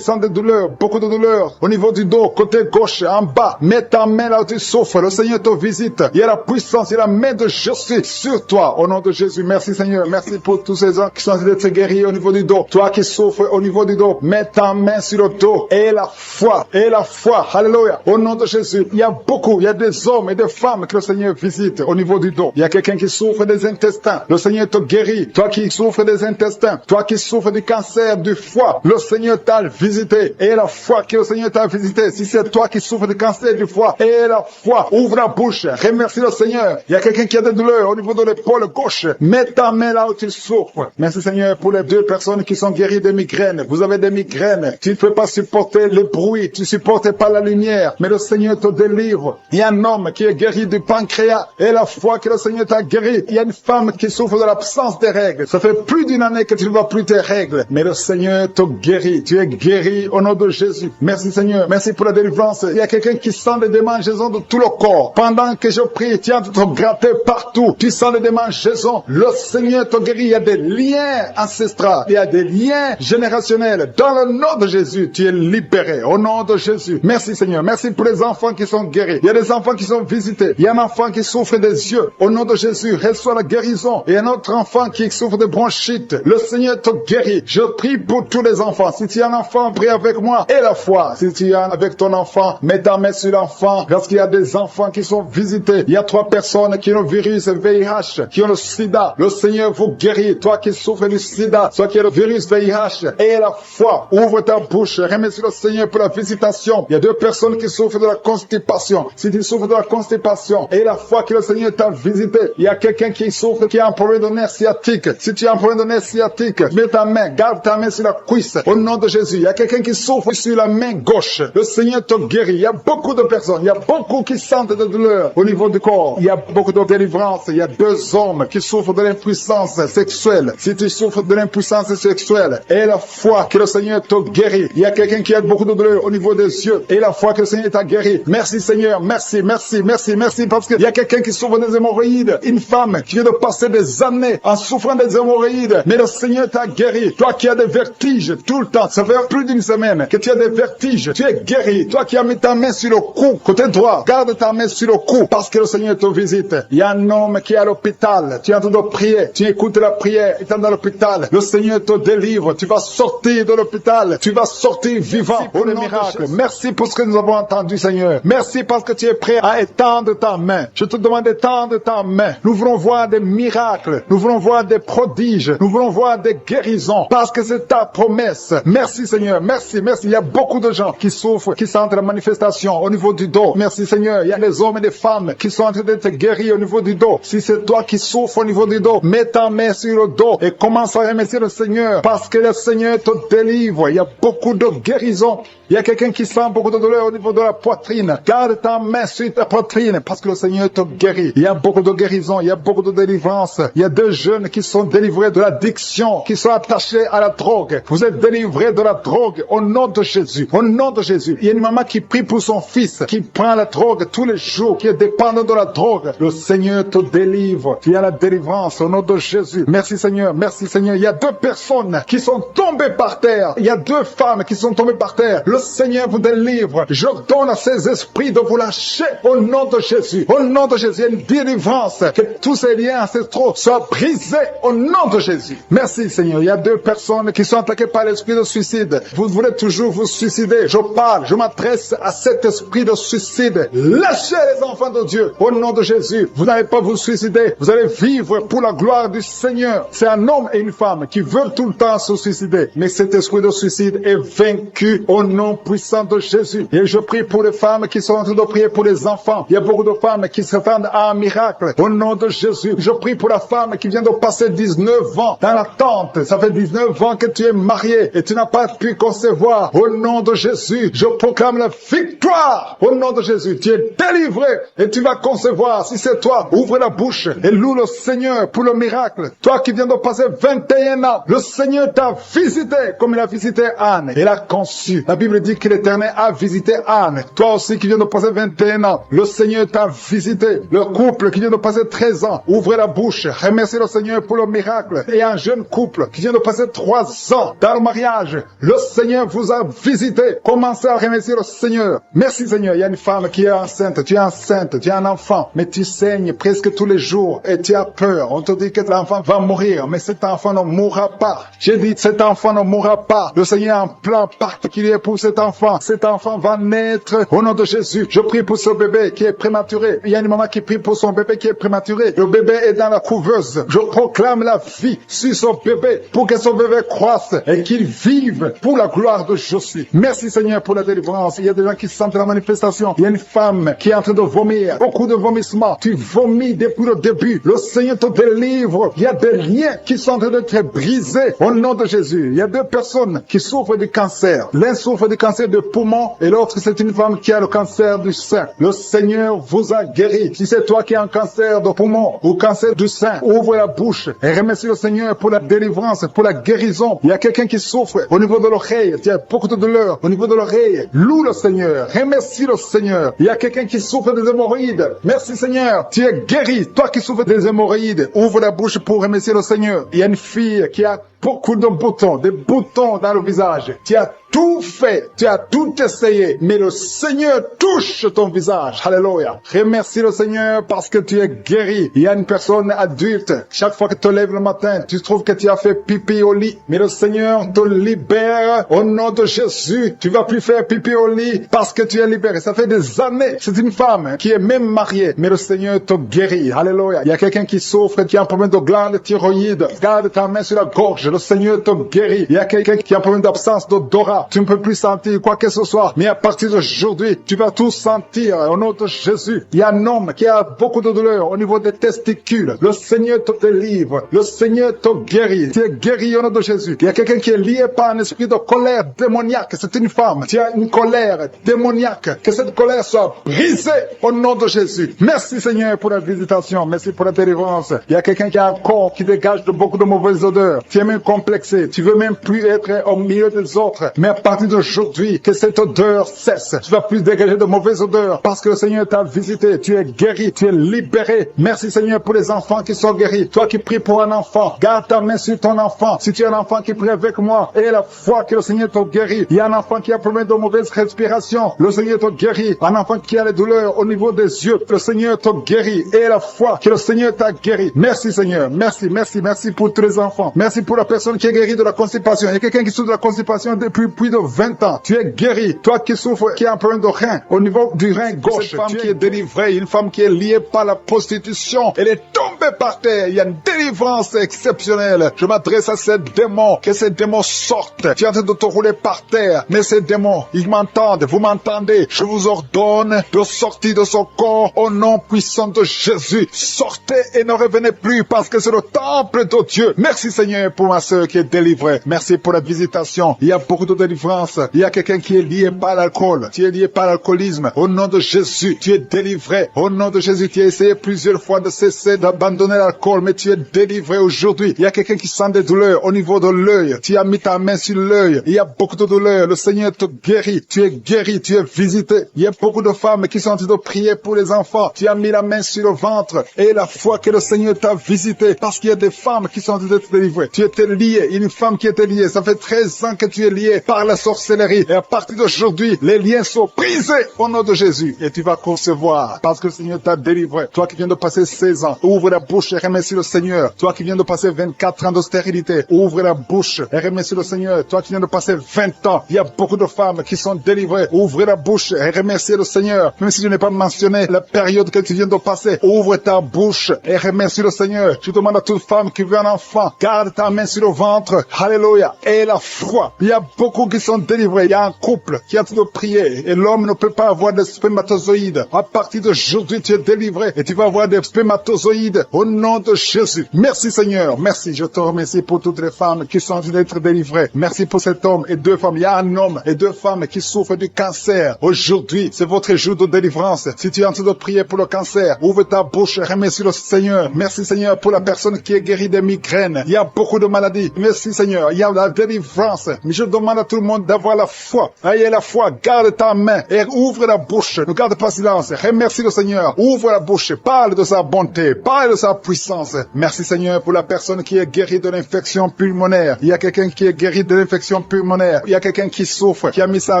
sent des douleurs, beaucoup de douleurs. Au niveau du dos, côté gauche, en bas. Mets ta main là où tu souffres. Le Seigneur te visite. Il y a la puissance, il y a la main de Jésus sur toi. Au nom de Jésus, merci Seigneur. Merci pour tous ces gens qui sont en train d'être guéris au niveau du dos. Toi qui souffres au niveau du dos, mets ta main sur le dos. Et la foi. Et la foi. Alléluia. Au nom de Jésus, il y a beaucoup, il y a des hommes et des femmes que le Seigneur visite au niveau du dos. Il y a quelqu'un qui souffre des intestins. Le Seigneur te guérit. Toi qui souffres des intestins. Toi qui souffres du cancer du foie. Le Seigneur t'a visité. Et la foi que le Seigneur t'a visité. Si c'est toi qui souffres du cancer du foie. Et la foi. Ouvre la bouche. Remercie le Seigneur. Il y a quelqu'un qui a des douleurs au niveau de l'épaule gauche. Mets ta main là où tu souffres. Merci Seigneur pour les 2 personnes qui sont guéries de migraines. Vous avez des migraines. Tu ne peux pas supporter le bruit. Tu ne supportes pas la lumière. Mais le Seigneur te délivre. Il y a un homme qui est guéri du pancréas. Et la foi que le Seigneur t'a guéri. Il y a une femme qui souffre de l'absence des règles. Ça fait plus d'une année que tu ne vois plus tes règles. Mais le Seigneur te guérit. Tu es guéri au nom de Jésus. Merci Seigneur. Merci pour la délivrance. Il y a quelqu'un qui sent des démangeaisons de tout le corps. Pendant que je prie, tu es en train de te gratter partout. Tu sens des démangeaisons. Le Seigneur te guérit. Il y a des liens ancestraux. Il y a des liens générationnels. Dans le nom de Jésus, tu es libéré. Au nom de Jésus. Merci Seigneur. Merci pour les enfants qui sont guéris. Il y a des enfants qui sont visités. Il y a un enfant qui souffre des yeux. Au nom de Jésus, reçois la guérison. Et un autre enfant qui souffre de bronchite. Le Seigneur te guérit. Je prie pour tous les enfants. Si tu as un enfant, prie avec moi. Et la foi. Si tu es avec ton enfant, mets ta main sur l'enfant. Parce qu'il y a des enfants qui sont visités. Il y a 3 personnes qui ont le virus VIH, qui ont le sida. Le Seigneur vous guérit. Toi qui souffres du sida, toi qui as le virus VIH. Et la foi. Ouvre ta bouche. Remercie le Seigneur pour la visitation. Il y a 2 personnes qui souffrent de la constipation. Si tu souffres de la constipation, et la foi que le Seigneur t'a visité. Il y a quelqu'un qui souffre, qui a un problème de nerf sciatique. Si tu as un problème de nerf sciatique, mets ta main, garde ta main sur la cuisse. Au nom de Jésus. Il y a quelqu'un qui souffre sur la main gauche. Le Seigneur te guérit. Il y a beaucoup de personnes. Il y a beaucoup qui sentent de douleur au niveau du corps. Il y a beaucoup de délivrance. Il y a 2 hommes qui souffrent de l'impuissance sexuelle. Si tu souffres de l'impuissance sexuelle, et la foi que le Seigneur te guérit. Il y a quelqu'un qui a beaucoup de douleur au niveau des yeux. Et la foi que le Seigneur t'a guéri. Merci Seigneur. Merci, merci, merci, merci. Parce qu'il y a quelqu'un qui souffre des hémorroïdes. Une femme qui vient de passer des années en souffrant des hémorroïdes. Mais le Seigneur t'a guéri. Toi qui as des vertiges tout le temps. Ça fait plus d'une semaine que tu as des vertiges. Tu es guéri. Toi qui as mis ta main sur le cou, côté droit, garde ta main sur le cou parce que le Seigneur te visite. Il y a un homme qui est à l'hôpital. Tu es en train de prier. Tu écoutes la prière. Il est dans l'hôpital. Le Seigneur te délivre. Tu vas sortir de l'hôpital. Tu vas sortir vivant. Merci pour le miracle. Merci pour ce que nous avons entendu, Seigneur. Merci parce que tu es prêt à étendre ta main. Je te demande d'étendre ta main. Nous voulons voir des miracles. Nous voulons voir des prodiges. Nous voulons voir des guérisons parce que c'est ta promesse. Merci, Seigneur. Merci, merci. Il y a beaucoup de gens qui souffrent, qui sentent la manifestation au niveau du dos. Merci, Seigneur. Il y a des hommes et des femmes qui sont en train d'être guéris au niveau du dos. Si c'est toi qui souffres au niveau du dos, mets ta main sur le dos et commence à remercier le Seigneur parce que le Seigneur te délivre. Il y a beaucoup de guérisons Il y a quelqu'un qui sent beaucoup de douleur au niveau de la poitrine. Garde ta main sur ta poitrine parce que le Seigneur te guérit. Il y a beaucoup de guérison, il y a beaucoup de délivrance. Il y a deux jeunes qui sont délivrés de l'addiction, qui sont attachés à la drogue. Vous êtes délivrés de la drogue au nom de Jésus. Au nom de Jésus. Il y a une maman qui prie pour son fils, qui prend la drogue tous les jours, qui est dépendant de la drogue. Le Seigneur te délivre. Il y a la délivrance au nom de Jésus. Merci Seigneur, merci Seigneur. Il y a deux personnes qui sont tombées par terre. Il y a deux femmes qui sont tombées par terre. Le Seigneur vous délivre. Je donne à ces esprits de vous lâcher au nom de Jésus. Au nom de Jésus, il y a une délivrance. Que tous ces liens ancestraux soient brisés au nom de Jésus. Merci Seigneur. Il y a deux personnes qui sont attaquées par l'esprit de suicide. Vous voulez toujours vous suicider. Je m'adresse à cet esprit de suicide. Lâchez les enfants de Dieu au nom de Jésus. Vous n'allez pas vous suicider. Vous allez vivre pour la gloire du Seigneur. C'est un homme et une femme qui veulent tout le temps se suicider. Mais cet esprit de suicide est vaincu au nom puissant de Jésus. Et je prie pour les femmes qui sont en train de prier pour les enfants. Il y a beaucoup de femmes qui s'attendent à un miracle. Au nom de Jésus, je prie pour la femme qui vient de passer 19 ans dans l'attente. Ça fait 19 ans que tu es marié et tu n'as pas pu concevoir. Au nom de Jésus, je proclame la victoire. Au nom de Jésus, tu es délivré et tu vas concevoir. Si c'est toi, ouvre la bouche et loue le Seigneur pour le miracle. Toi qui viens de passer 21 ans, le Seigneur t'a visité comme il a visité Anne. Il a conçu. La Bible dit que l'Éternel a visité Anne. Toi aussi qui viens de passer 21 ans, le Seigneur t'a visité. Le couple qui vient de passer 13 ans, ouvrez la bouche. Remerciez le Seigneur pour le miracle. Et un jeune couple qui vient de passer 3 ans dans le mariage, le Seigneur vous a visité. Commencez à remercier le Seigneur. Merci Seigneur. Il y a une femme qui est enceinte. Tu es enceinte, tu as un enfant, mais tu saignes presque tous les jours et tu as peur. On te dit que l'enfant va mourir, mais cet enfant ne mourra pas. J'ai dit, cet enfant ne mourra pas. Le Seigneur a un plan particulier pour cet enfant. Cet enfant va naître au nom de Jésus. Je prie pour ce bébé qui est prématuré. Il y a une maman qui prie pour son bébé qui est prématuré. Le bébé est dans la couveuse. Je proclame la vie sur son bébé pour que son bébé croisse et qu'il vive pour la gloire de Jésus. Merci Seigneur pour la délivrance. Il y a des gens qui sentent la manifestation. Il y a une femme qui est en train de vomir. Beaucoup de vomissements. Tu vomis depuis le début. Le Seigneur te délivre. Il y a des liens qui sont en train d'être brisés au nom de Jésus. Il y a deux personnes qui souffrent du cancer. L'un souffre du cancer de poumon et l'autre c'est une femme qui a le cancer du sein. Le Seigneur vous a guéri. Si c'est toi qui as un cancer de poumon ou cancer du sein, ouvre la bouche et remercie le Seigneur pour la délivrance, pour la guérison. Il y a quelqu'un qui souffre au niveau de l'oreille. Il y a beaucoup de douleur au niveau de l'oreille. Loue le Seigneur. Remercie le Seigneur. Il y a quelqu'un qui souffre des hémorroïdes. Merci Seigneur. Tu es guéri. Toi qui souffres des hémorroïdes, ouvre la bouche pour remercier le Seigneur. Il y a une fille qui a beaucoup de boutons, des boutons dans le visage. Tu as tout fait, tu as tout essayé, mais le Seigneur touche ton visage. Alléluia. Remercie le Seigneur parce que tu es guéri. Il y a une personne adulte, chaque fois que tu te lèves le matin, tu trouves que tu as fait pipi au lit, mais le Seigneur te libère au nom de Jésus. Tu vas plus faire pipi au lit parce que tu es libéré. Ça fait des années. C'est une femme qui est même mariée, mais le Seigneur te guérit. Alléluia. Il y a quelqu'un qui souffre, qui a un problème de glande thyroïde. Garde ta main sur la gorge. Le Seigneur te guérit. Il y a quelqu'un qui a un problème d'absence d'odorat. Tu ne peux plus sentir quoi que ce soit. Mais à partir d'aujourd'hui, tu vas tout sentir au nom de Jésus. Il y a un homme qui a beaucoup de douleur au niveau des testicules. Le Seigneur te délivre. Le Seigneur te guérit. Tu es guéri au nom de Jésus. Il y a quelqu'un qui est lié par un esprit de colère démoniaque. C'est une femme. Tu as une colère démoniaque. Que cette colère soit brisée au nom de Jésus. Merci Seigneur pour la visitation. Merci pour la délivrance. Il y a quelqu'un qui a un corps qui dégage de beaucoup de mauvaises odeurs. Tu es même complexé. Tu veux même plus être au milieu des autres. Mais à partir d'aujourd'hui, que cette odeur cesse. Tu vas plus dégager de mauvaises odeurs parce que le Seigneur t'a visité. Tu es guéri, tu es libéré. Merci Seigneur pour les enfants qui sont guéris. Toi qui pries pour un enfant, garde ta main sur ton enfant. Si tu as un enfant qui prie avec moi, et la foi que le Seigneur te guérit. Il y a un enfant qui a problème de mauvaise respiration. Le Seigneur te guérit. Un enfant qui a les douleurs au niveau des yeux. Le Seigneur te guérit. Et la foi que le Seigneur t'a guéri. Merci Seigneur. Merci, merci, merci pour tous les enfants. Merci pour la personne qui est guérie de la constipation. Il y a quelqu'un qui souffre de la constipation depuis plus de 20 ans. Tu es guéri. Toi qui souffres, qui a un problème de rein, au niveau du rein gauche. Cette femme qui est délivrée, une femme qui est liée par la prostitution, elle est tombée par terre. Il y a une délivrance exceptionnelle. Je m'adresse à ces démons. Que ces démons sortent. Tu es en train de te rouler par terre. Mais ces démons, ils m'entendent. Vous m'entendez. Je vous ordonne de sortir de son corps au nom puissant de Jésus. Sortez et ne revenez plus parce que c'est le temple de Dieu. Merci Seigneur pour ma soeur qui est délivrée. Merci pour la visitation. Il y a beaucoup de délivrance. Il y a quelqu'un qui est lié par l'alcool. Tu es lié par l'alcoolisme. Au nom de Jésus, tu es délivré. Au nom de Jésus, tu as essayé plusieurs fois de cesser d'abandonner l'alcool, mais tu es délivré aujourd'hui. Il y a quelqu'un qui sent des douleurs au niveau de l'œil. Tu as mis ta main sur l'œil. Il y a beaucoup de douleurs. Le Seigneur te guérit. Tu es guéri. Tu es visité. Il y a beaucoup de femmes qui sont en train de prier pour les enfants. Tu as mis la main sur le ventre et la foi que le Seigneur t'a visité, parce qu'il y a des femmes qui sont en train d'être délivrées. Tu étais lié. Une femme qui était liée. Ça fait 13 ans que tu es lié par la sorcellerie. Et à partir d'aujourd'hui, les liens sont brisés au nom de Jésus. Et tu vas concevoir parce que le Seigneur t'a délivré. Toi qui viens de passer 16 ans, ouvre la bouche et remercie le Seigneur. Toi qui viens de passer 24 ans de stérilité, ouvre la bouche et remercie le Seigneur. Toi qui viens de passer 20 ans, il y a beaucoup de femmes qui sont délivrées. Ouvre la bouche et remercie le Seigneur. Même si je n'ai pas mentionné la période que tu viens de passer, ouvre ta bouche et remercie le Seigneur. Je demande à toute femme qui veut un enfant, garde ta main sur le ventre. Alléluia. Et la foi. Il y a beaucoup qui sont délivrés. Il y a un couple qui est en train de prier et l'homme ne peut pas avoir de spermatozoïdes. À partir d'aujourd'hui, tu es délivré et tu vas avoir des spermatozoïdes au nom de Jésus. Merci Seigneur. Merci. Je te remercie pour toutes les femmes qui sont en train d'être délivrées. Merci pour cet homme et deux femmes. Il y a un homme et deux femmes qui souffrent du cancer. Aujourd'hui, c'est votre jour de délivrance. Si tu es en train de prier pour le cancer, ouvre ta bouche et remercie le Seigneur. Merci Seigneur pour la personne qui est guérie des migraines. Il y a beaucoup de maladies. Merci Seigneur. Il y a la délivrance. Mais je demande à tout le monde d'avoir la foi. Ayez la foi. Garde ta main et ouvre la bouche. Ne garde pas silence. Remercie le Seigneur. Ouvre la bouche. Parle de sa bonté. Parle de sa puissance. Merci Seigneur pour la personne qui est guérie de l'infection pulmonaire. Il y a quelqu'un qui est guéri de l'infection pulmonaire. Il y a quelqu'un qui souffre, qui a mis sa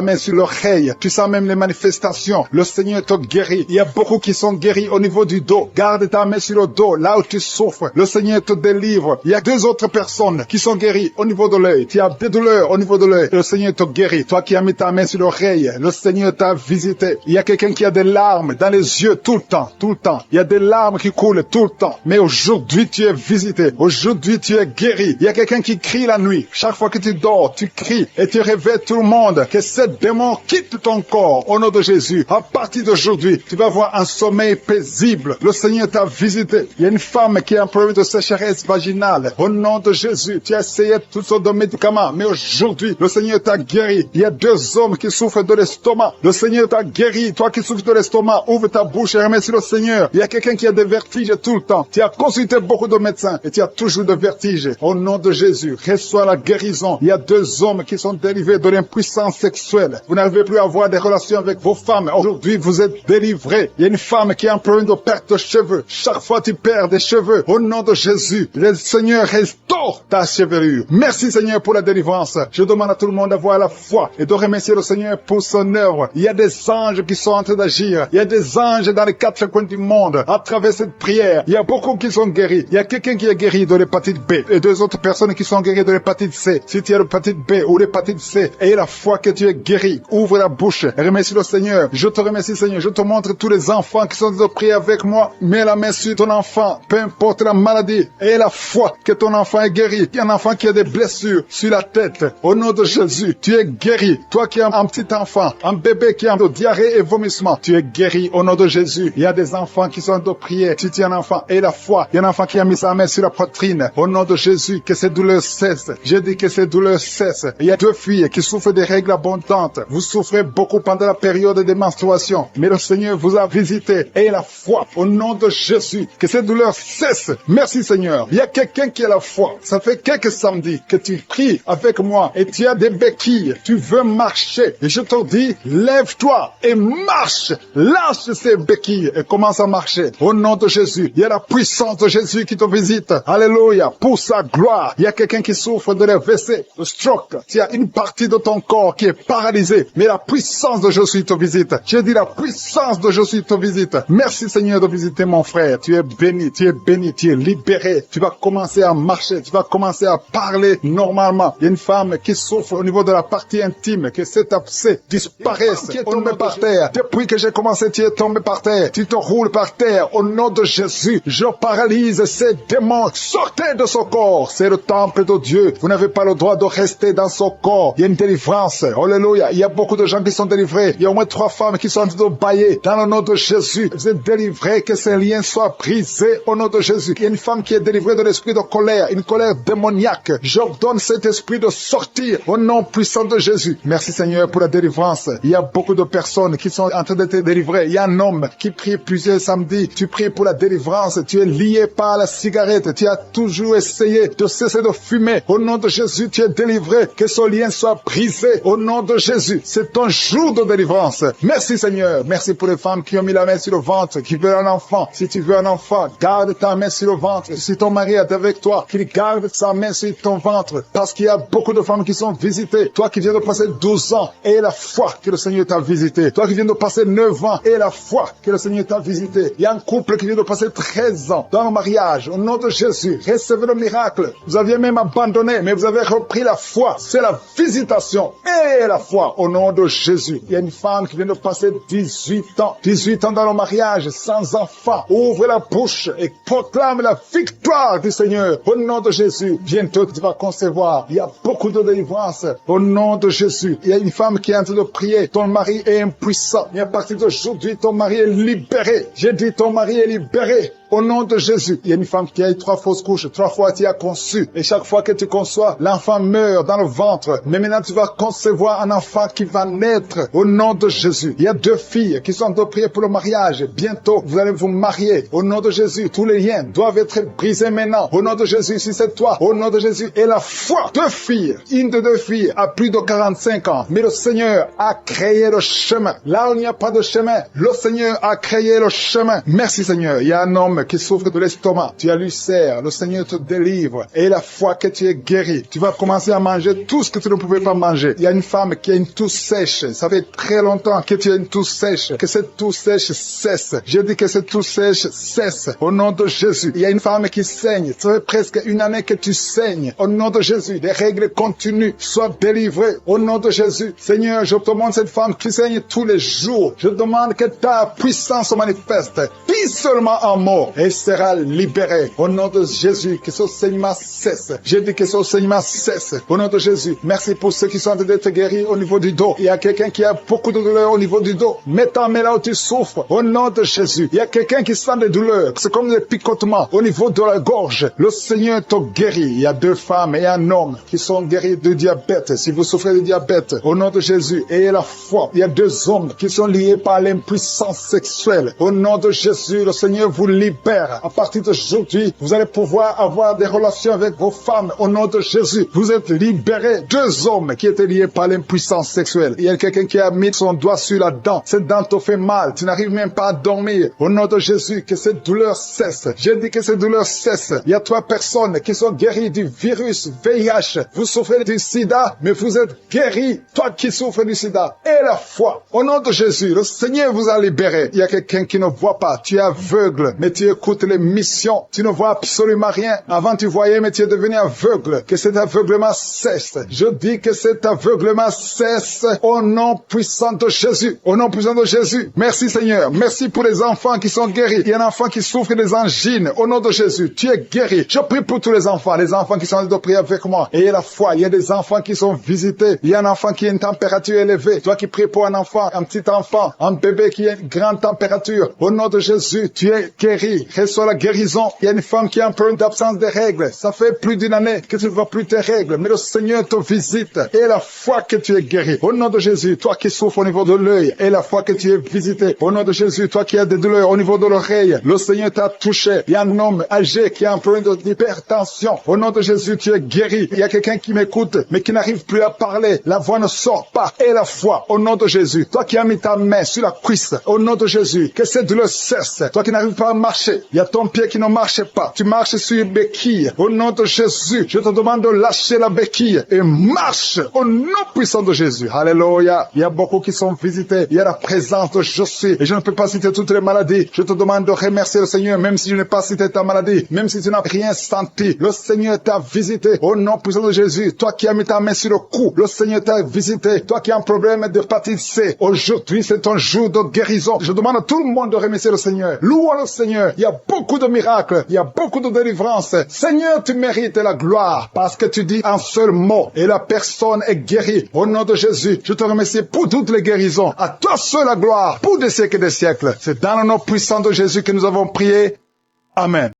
main sur l'oreille. Tu sens même les manifestations. Le Seigneur te guérit. Il y a beaucoup qui sont guéris au niveau du dos. Garde ta main sur le dos, là où tu souffres. Le Seigneur te délivre. Il y a deux autres personnes qui sont guéries au niveau de l'œil. Tu as des douleurs au niveau de l'œil. Le Seigneur te guérit. Toi qui as mis ta main sur l'oreille, le Seigneur t'a visité. Il y a quelqu'un qui a des larmes dans les yeux tout le temps, tout le temps. Il y a des larmes qui coulent tout le temps. Mais aujourd'hui, tu es visité. Aujourd'hui, tu es guéri. Il y a quelqu'un qui crie la nuit. Chaque fois que tu dors, tu cries et tu réveilles tout le monde. Que ce démon quitte ton corps au nom de Jésus. À partir d'aujourd'hui, tu vas avoir un sommeil paisible. Le Seigneur t'a visité. Il y a une femme qui a un problème de sécheresse vaginale. Au nom de Jésus, tu as essayé toutes sortes de médicaments. Mais aujourd'hui, le Seigneur t'a guéri. Il y a deux hommes qui souffrent de l'estomac. Le Seigneur t'a guéri. Toi qui souffres de l'estomac, ouvre ta bouche et remercie le Seigneur. Il y a quelqu'un qui a des vertiges tout le temps. Tu as consulté beaucoup de médecins et tu as toujours des vertiges. Au nom de Jésus, reçois la guérison. Il y a deux hommes qui sont délivrés de l'impuissance sexuelle. Vous n'arrivez plus à avoir des relations avec vos femmes. Aujourd'hui, vous êtes délivrés. Il y a une femme qui a un problème de perte de cheveux. Chaque fois tu perds des cheveux. Au nom de Jésus, le Seigneur restaure ta chevelure. Merci Seigneur pour la délivrance. Je demande à tout le monde d'avoir la foi et de remercier le Seigneur pour son œuvre. Il y a des anges qui sont en train d'agir. Il y a des anges dans les quatre coins du monde. À travers cette prière, il y a beaucoup qui sont guéris. Il y a quelqu'un qui est guéri de l'hépatite B et deux autres personnes qui sont guéries de l'hépatite C. Si tu as l'hépatite B ou l'hépatite C, aie la foi que tu es guéri. Ouvre la bouche et remercie le Seigneur. Je te remercie Seigneur. Je te montre tous les enfants qui sont de prier avec moi. Mets la main sur ton enfant, peu importe la maladie. Aie la foi que ton enfant est guéri. Il y a un enfant qui a des blessures sur la tête. Au nom de Jésus, tu es guéri. Toi qui as un petit enfant, un bébé qui a de diarrhée et vomissement, tu es guéri au nom de Jésus. Il y a des enfants qui sont de prier. Si tu es un enfant, aie la foi. Il y a un enfant qui a mis sa main sur la poitrine. Au nom de Jésus, que ces douleurs cessent. Je dis que ces douleurs cessent. Il y a deux filles qui souffrent des règles abondantes. Vous souffrez beaucoup pendant la période des menstruations. Mais le Seigneur vous a visité. Aie la foi au nom de Jésus. Que ces douleurs cessent. Merci Seigneur. Il y a quelqu'un qui a la foi. Ça fait quelques samedis que tu pries avec moi et tu as des béquilles. Tu veux marcher. Et je te dis, lève-toi et marche. Lâche ces béquilles et commence à marcher. Au nom de Jésus. Il y a la puissance de Jésus qui te visite. Alléluia. Pour sa gloire. Il y a quelqu'un qui souffre de l'AVC, de stroke. Tu as une partie de ton corps qui est paralysée. Mais la puissance de Jésus te visite. Je dis la puissance de Jésus te visite. Merci Seigneur de visiter mon frère. Tu es béni, tu es béni, tu es libéré. Tu vas commencer à marcher. Tu vas commencer à parler normalement. Il y a une femme qui souffre au niveau de la partie intime. Que cet abcès disparaisse. Qui est tombé par terre. Depuis que j'ai commencé, tu es tombé par terre. Tu te roules par terre. Au nom de Jésus, je paralyse ces démons. Sortez de son corps. C'est le temple de Dieu. Vous n'avez pas le droit de rester dans son corps. Il y a une délivrance. Alléluia. Il y a beaucoup de gens qui sont délivrés. Il y a au moins 3 femmes qui sont en train de bailler. Dans le nom de Jésus, vous êtes délivrés. Que ces liens soient brisés au nom de Jésus. Il y a une femme qui est délivrée de l'esprit de colère. Une colère démoniaque. J'ordonne cet esprit de sortir au nom puissant de Jésus. Merci Seigneur pour la délivrance. Il y a beaucoup de personnes qui sont en train d'être délivrées. Il y a un homme qui prie plusieurs samedis. Tu pries pour la délivrance. Tu es lié par la cigarette. Tu as toujours essayé de cesser de fumer. Au nom de Jésus, tu es délivré. Que ce lien soit brisé. Au nom de Jésus, c'est ton jour de délivrance. Merci Seigneur. Merci pour les femmes qui ont mis la main sur le ventre, qui veulent un enfant. Si tu veux un enfant, garde ta main sur le ventre. Si ton mari est avec toi, qu'il garde sa main sur ton ventre. Parce qu'il y a beaucoup de femmes qui sont visitées. Toi qui viens de passer 12 ans, et la foi que le Seigneur t'a visité. Toi qui viens de passer 9 ans, et la foi que le Seigneur t'a visité. Il y a un couple qui vient de passer 13 ans dans le mariage. Au nom de Jésus, recevez le miracle. Vous aviez même abandonné, mais vous avez repris la foi. C'est la visitation et la foi au nom de Jésus. Il y a une femme qui vient de passer 18 ans. 18 ans dans le mariage, sans enfant. Ouvre la bouche et proclame la victoire du Seigneur. Au nom de Jésus, bientôt tu vas concevoir. Il y a beaucoup de délivrance. Au nom de Jésus, il y a une femme qui est en train de prier. Ton mari est impuissant. Et à partir d'aujourd'hui, ton mari est libéré. J'ai dit ton mari est libéré. Au nom de Jésus, il y a une femme qui a eu 3 fausses couches, 3 fois tu as conçu. Et chaque fois que tu conçois, l'enfant meurt dans le ventre. Mais maintenant tu vas concevoir un enfant qui va naître. Au nom de Jésus. Il y a 2 filles qui sont en train de prier pour le mariage. Bientôt, vous allez vous marier. Au nom de Jésus, tous les liens doivent être brisés maintenant. Au nom de Jésus, si c'est toi, au nom de Jésus. Et la foi, 2 filles, une de 2 filles a plus de 45 ans. Mais le Seigneur a créé le chemin. Là où il n'y a pas de chemin, le Seigneur a créé le chemin. Merci Seigneur. Il y a un homme qui souffre de l'estomac, tu as l'ulcère, le Seigneur te délivre, et la foi que tu es guéri, tu vas commencer à manger tout ce que tu ne pouvais pas manger. Il y a une femme qui a une toux sèche, ça fait très longtemps que tu as une toux sèche, que cette toux sèche cesse. Je dis que cette toux sèche cesse, au nom de Jésus. Il y a une femme qui saigne, ça fait presque 1 année que tu saignes, au nom de Jésus, les règles continuent, sois délivré, au nom de Jésus. Seigneur, je te demande cette femme qui saigne tous les jours, je demande que ta puissance se manifeste, dis seulement un mot, et sera libéré. Au nom de Jésus, que ce saignement cesse. J'ai dit que ce saignement cesse. Au nom de Jésus, merci pour ceux qui sont en train d'être guéris au niveau du dos. Il y a quelqu'un qui a beaucoup de douleurs au niveau du dos. Mets ta main là où tu souffres. Au nom de Jésus. Il y a quelqu'un qui sent des douleurs. C'est comme des picotements au niveau de la gorge. Le Seigneur te guérit. Il y a 2 femmes et un homme qui sont guéris du diabète. Si vous souffrez de diabète, au nom de Jésus, ayez la foi. Il y a 2 hommes qui sont liés par l'impuissance sexuelle. Au nom de Jésus, le Seigneur vous libère. À partir d'aujourd'hui, vous allez pouvoir avoir des relations avec vos femmes au nom de Jésus. Vous êtes libérés. 2 hommes qui étaient liés par l'impuissance sexuelle. Il y a quelqu'un qui a mis son doigt sur la dent. Cette dent te fait mal. Tu n'arrives même pas à dormir. Au nom de Jésus, que cette douleur cesse. J'ai dit que cette douleur cesse. Il y a 3 personnes qui sont guéries du virus VIH. Vous souffrez du sida, mais vous êtes guéris. Toi qui souffres du sida. Et la foi. Au nom de Jésus, le Seigneur vous a libéré. Il y a quelqu'un qui ne voit pas. Tu es aveugle, mais tu écoutes les missions. Tu ne vois absolument rien. Avant tu voyais, mais tu es devenu aveugle. Que cet aveuglement cesse. Je dis que cet aveuglement cesse au nom puissant de Jésus. Au nom puissant de Jésus. Merci Seigneur. Merci pour les enfants qui sont guéris. Il y a un enfant qui souffre des angines. Au nom de Jésus, tu es guéri. Je prie pour tous les enfants qui sont en train de prier avec moi. Ayez la foi. Il y a des enfants qui sont visités. Il y a un enfant qui a une température élevée. Toi qui pries pour un enfant, un petit enfant, un bébé qui a une grande température. Au nom de Jésus, tu es guéri. Reçois la guérison. Il y a une femme qui a un problème d'absence de règles. Ça fait plus d'1 année que tu ne vois plus tes règles. Mais le Seigneur te visite. Et la foi que tu es guéri. Au nom de Jésus, toi qui souffres au niveau de l'œil. Et la foi que tu es visité. Au nom de Jésus, toi qui as des douleurs au niveau de l'oreille. Le Seigneur t'a touché. Il y a un homme âgé qui a un problème d'hypertension. Au nom de Jésus, tu es guéri. Il y a quelqu'un qui m'écoute, mais qui n'arrive plus à parler. La voix ne sort pas. Et la foi. Au nom de Jésus. Toi qui as mis ta main sur la cuisse. Au nom de Jésus. Que cette douleur cesse. Toi qui n'arrives pas à marcher. Il y a ton pied qui ne marche pas. Tu marches sur une béquille. Au nom de Jésus, je te demande de lâcher la béquille et marche au nom puissant de Jésus. Alléluia. Il y a beaucoup qui sont visités. Il y a la présence de je suis. Et je ne peux pas citer toutes les maladies. Je te demande de remercier le Seigneur, même si je n'ai pas cité ta maladie, même si tu n'as rien senti. Le Seigneur t'a visité au nom puissant de Jésus. Toi qui as mis ta main sur le cou, le Seigneur t'a visité. Toi qui as un problème d'hépatite C, aujourd'hui c'est ton jour de guérison. Je demande à tout le monde de remercier le Seigneur. Louons le Seigneur. Il y a beaucoup de miracles. Il y a beaucoup de délivrance. Seigneur, tu mérites la gloire parce que tu dis un seul mot et la personne est guérie. Au nom de Jésus, je te remercie pour toutes les guérisons. À toi seul la gloire pour des siècles et des siècles. C'est dans le nom puissant de Jésus que nous avons prié. Amen.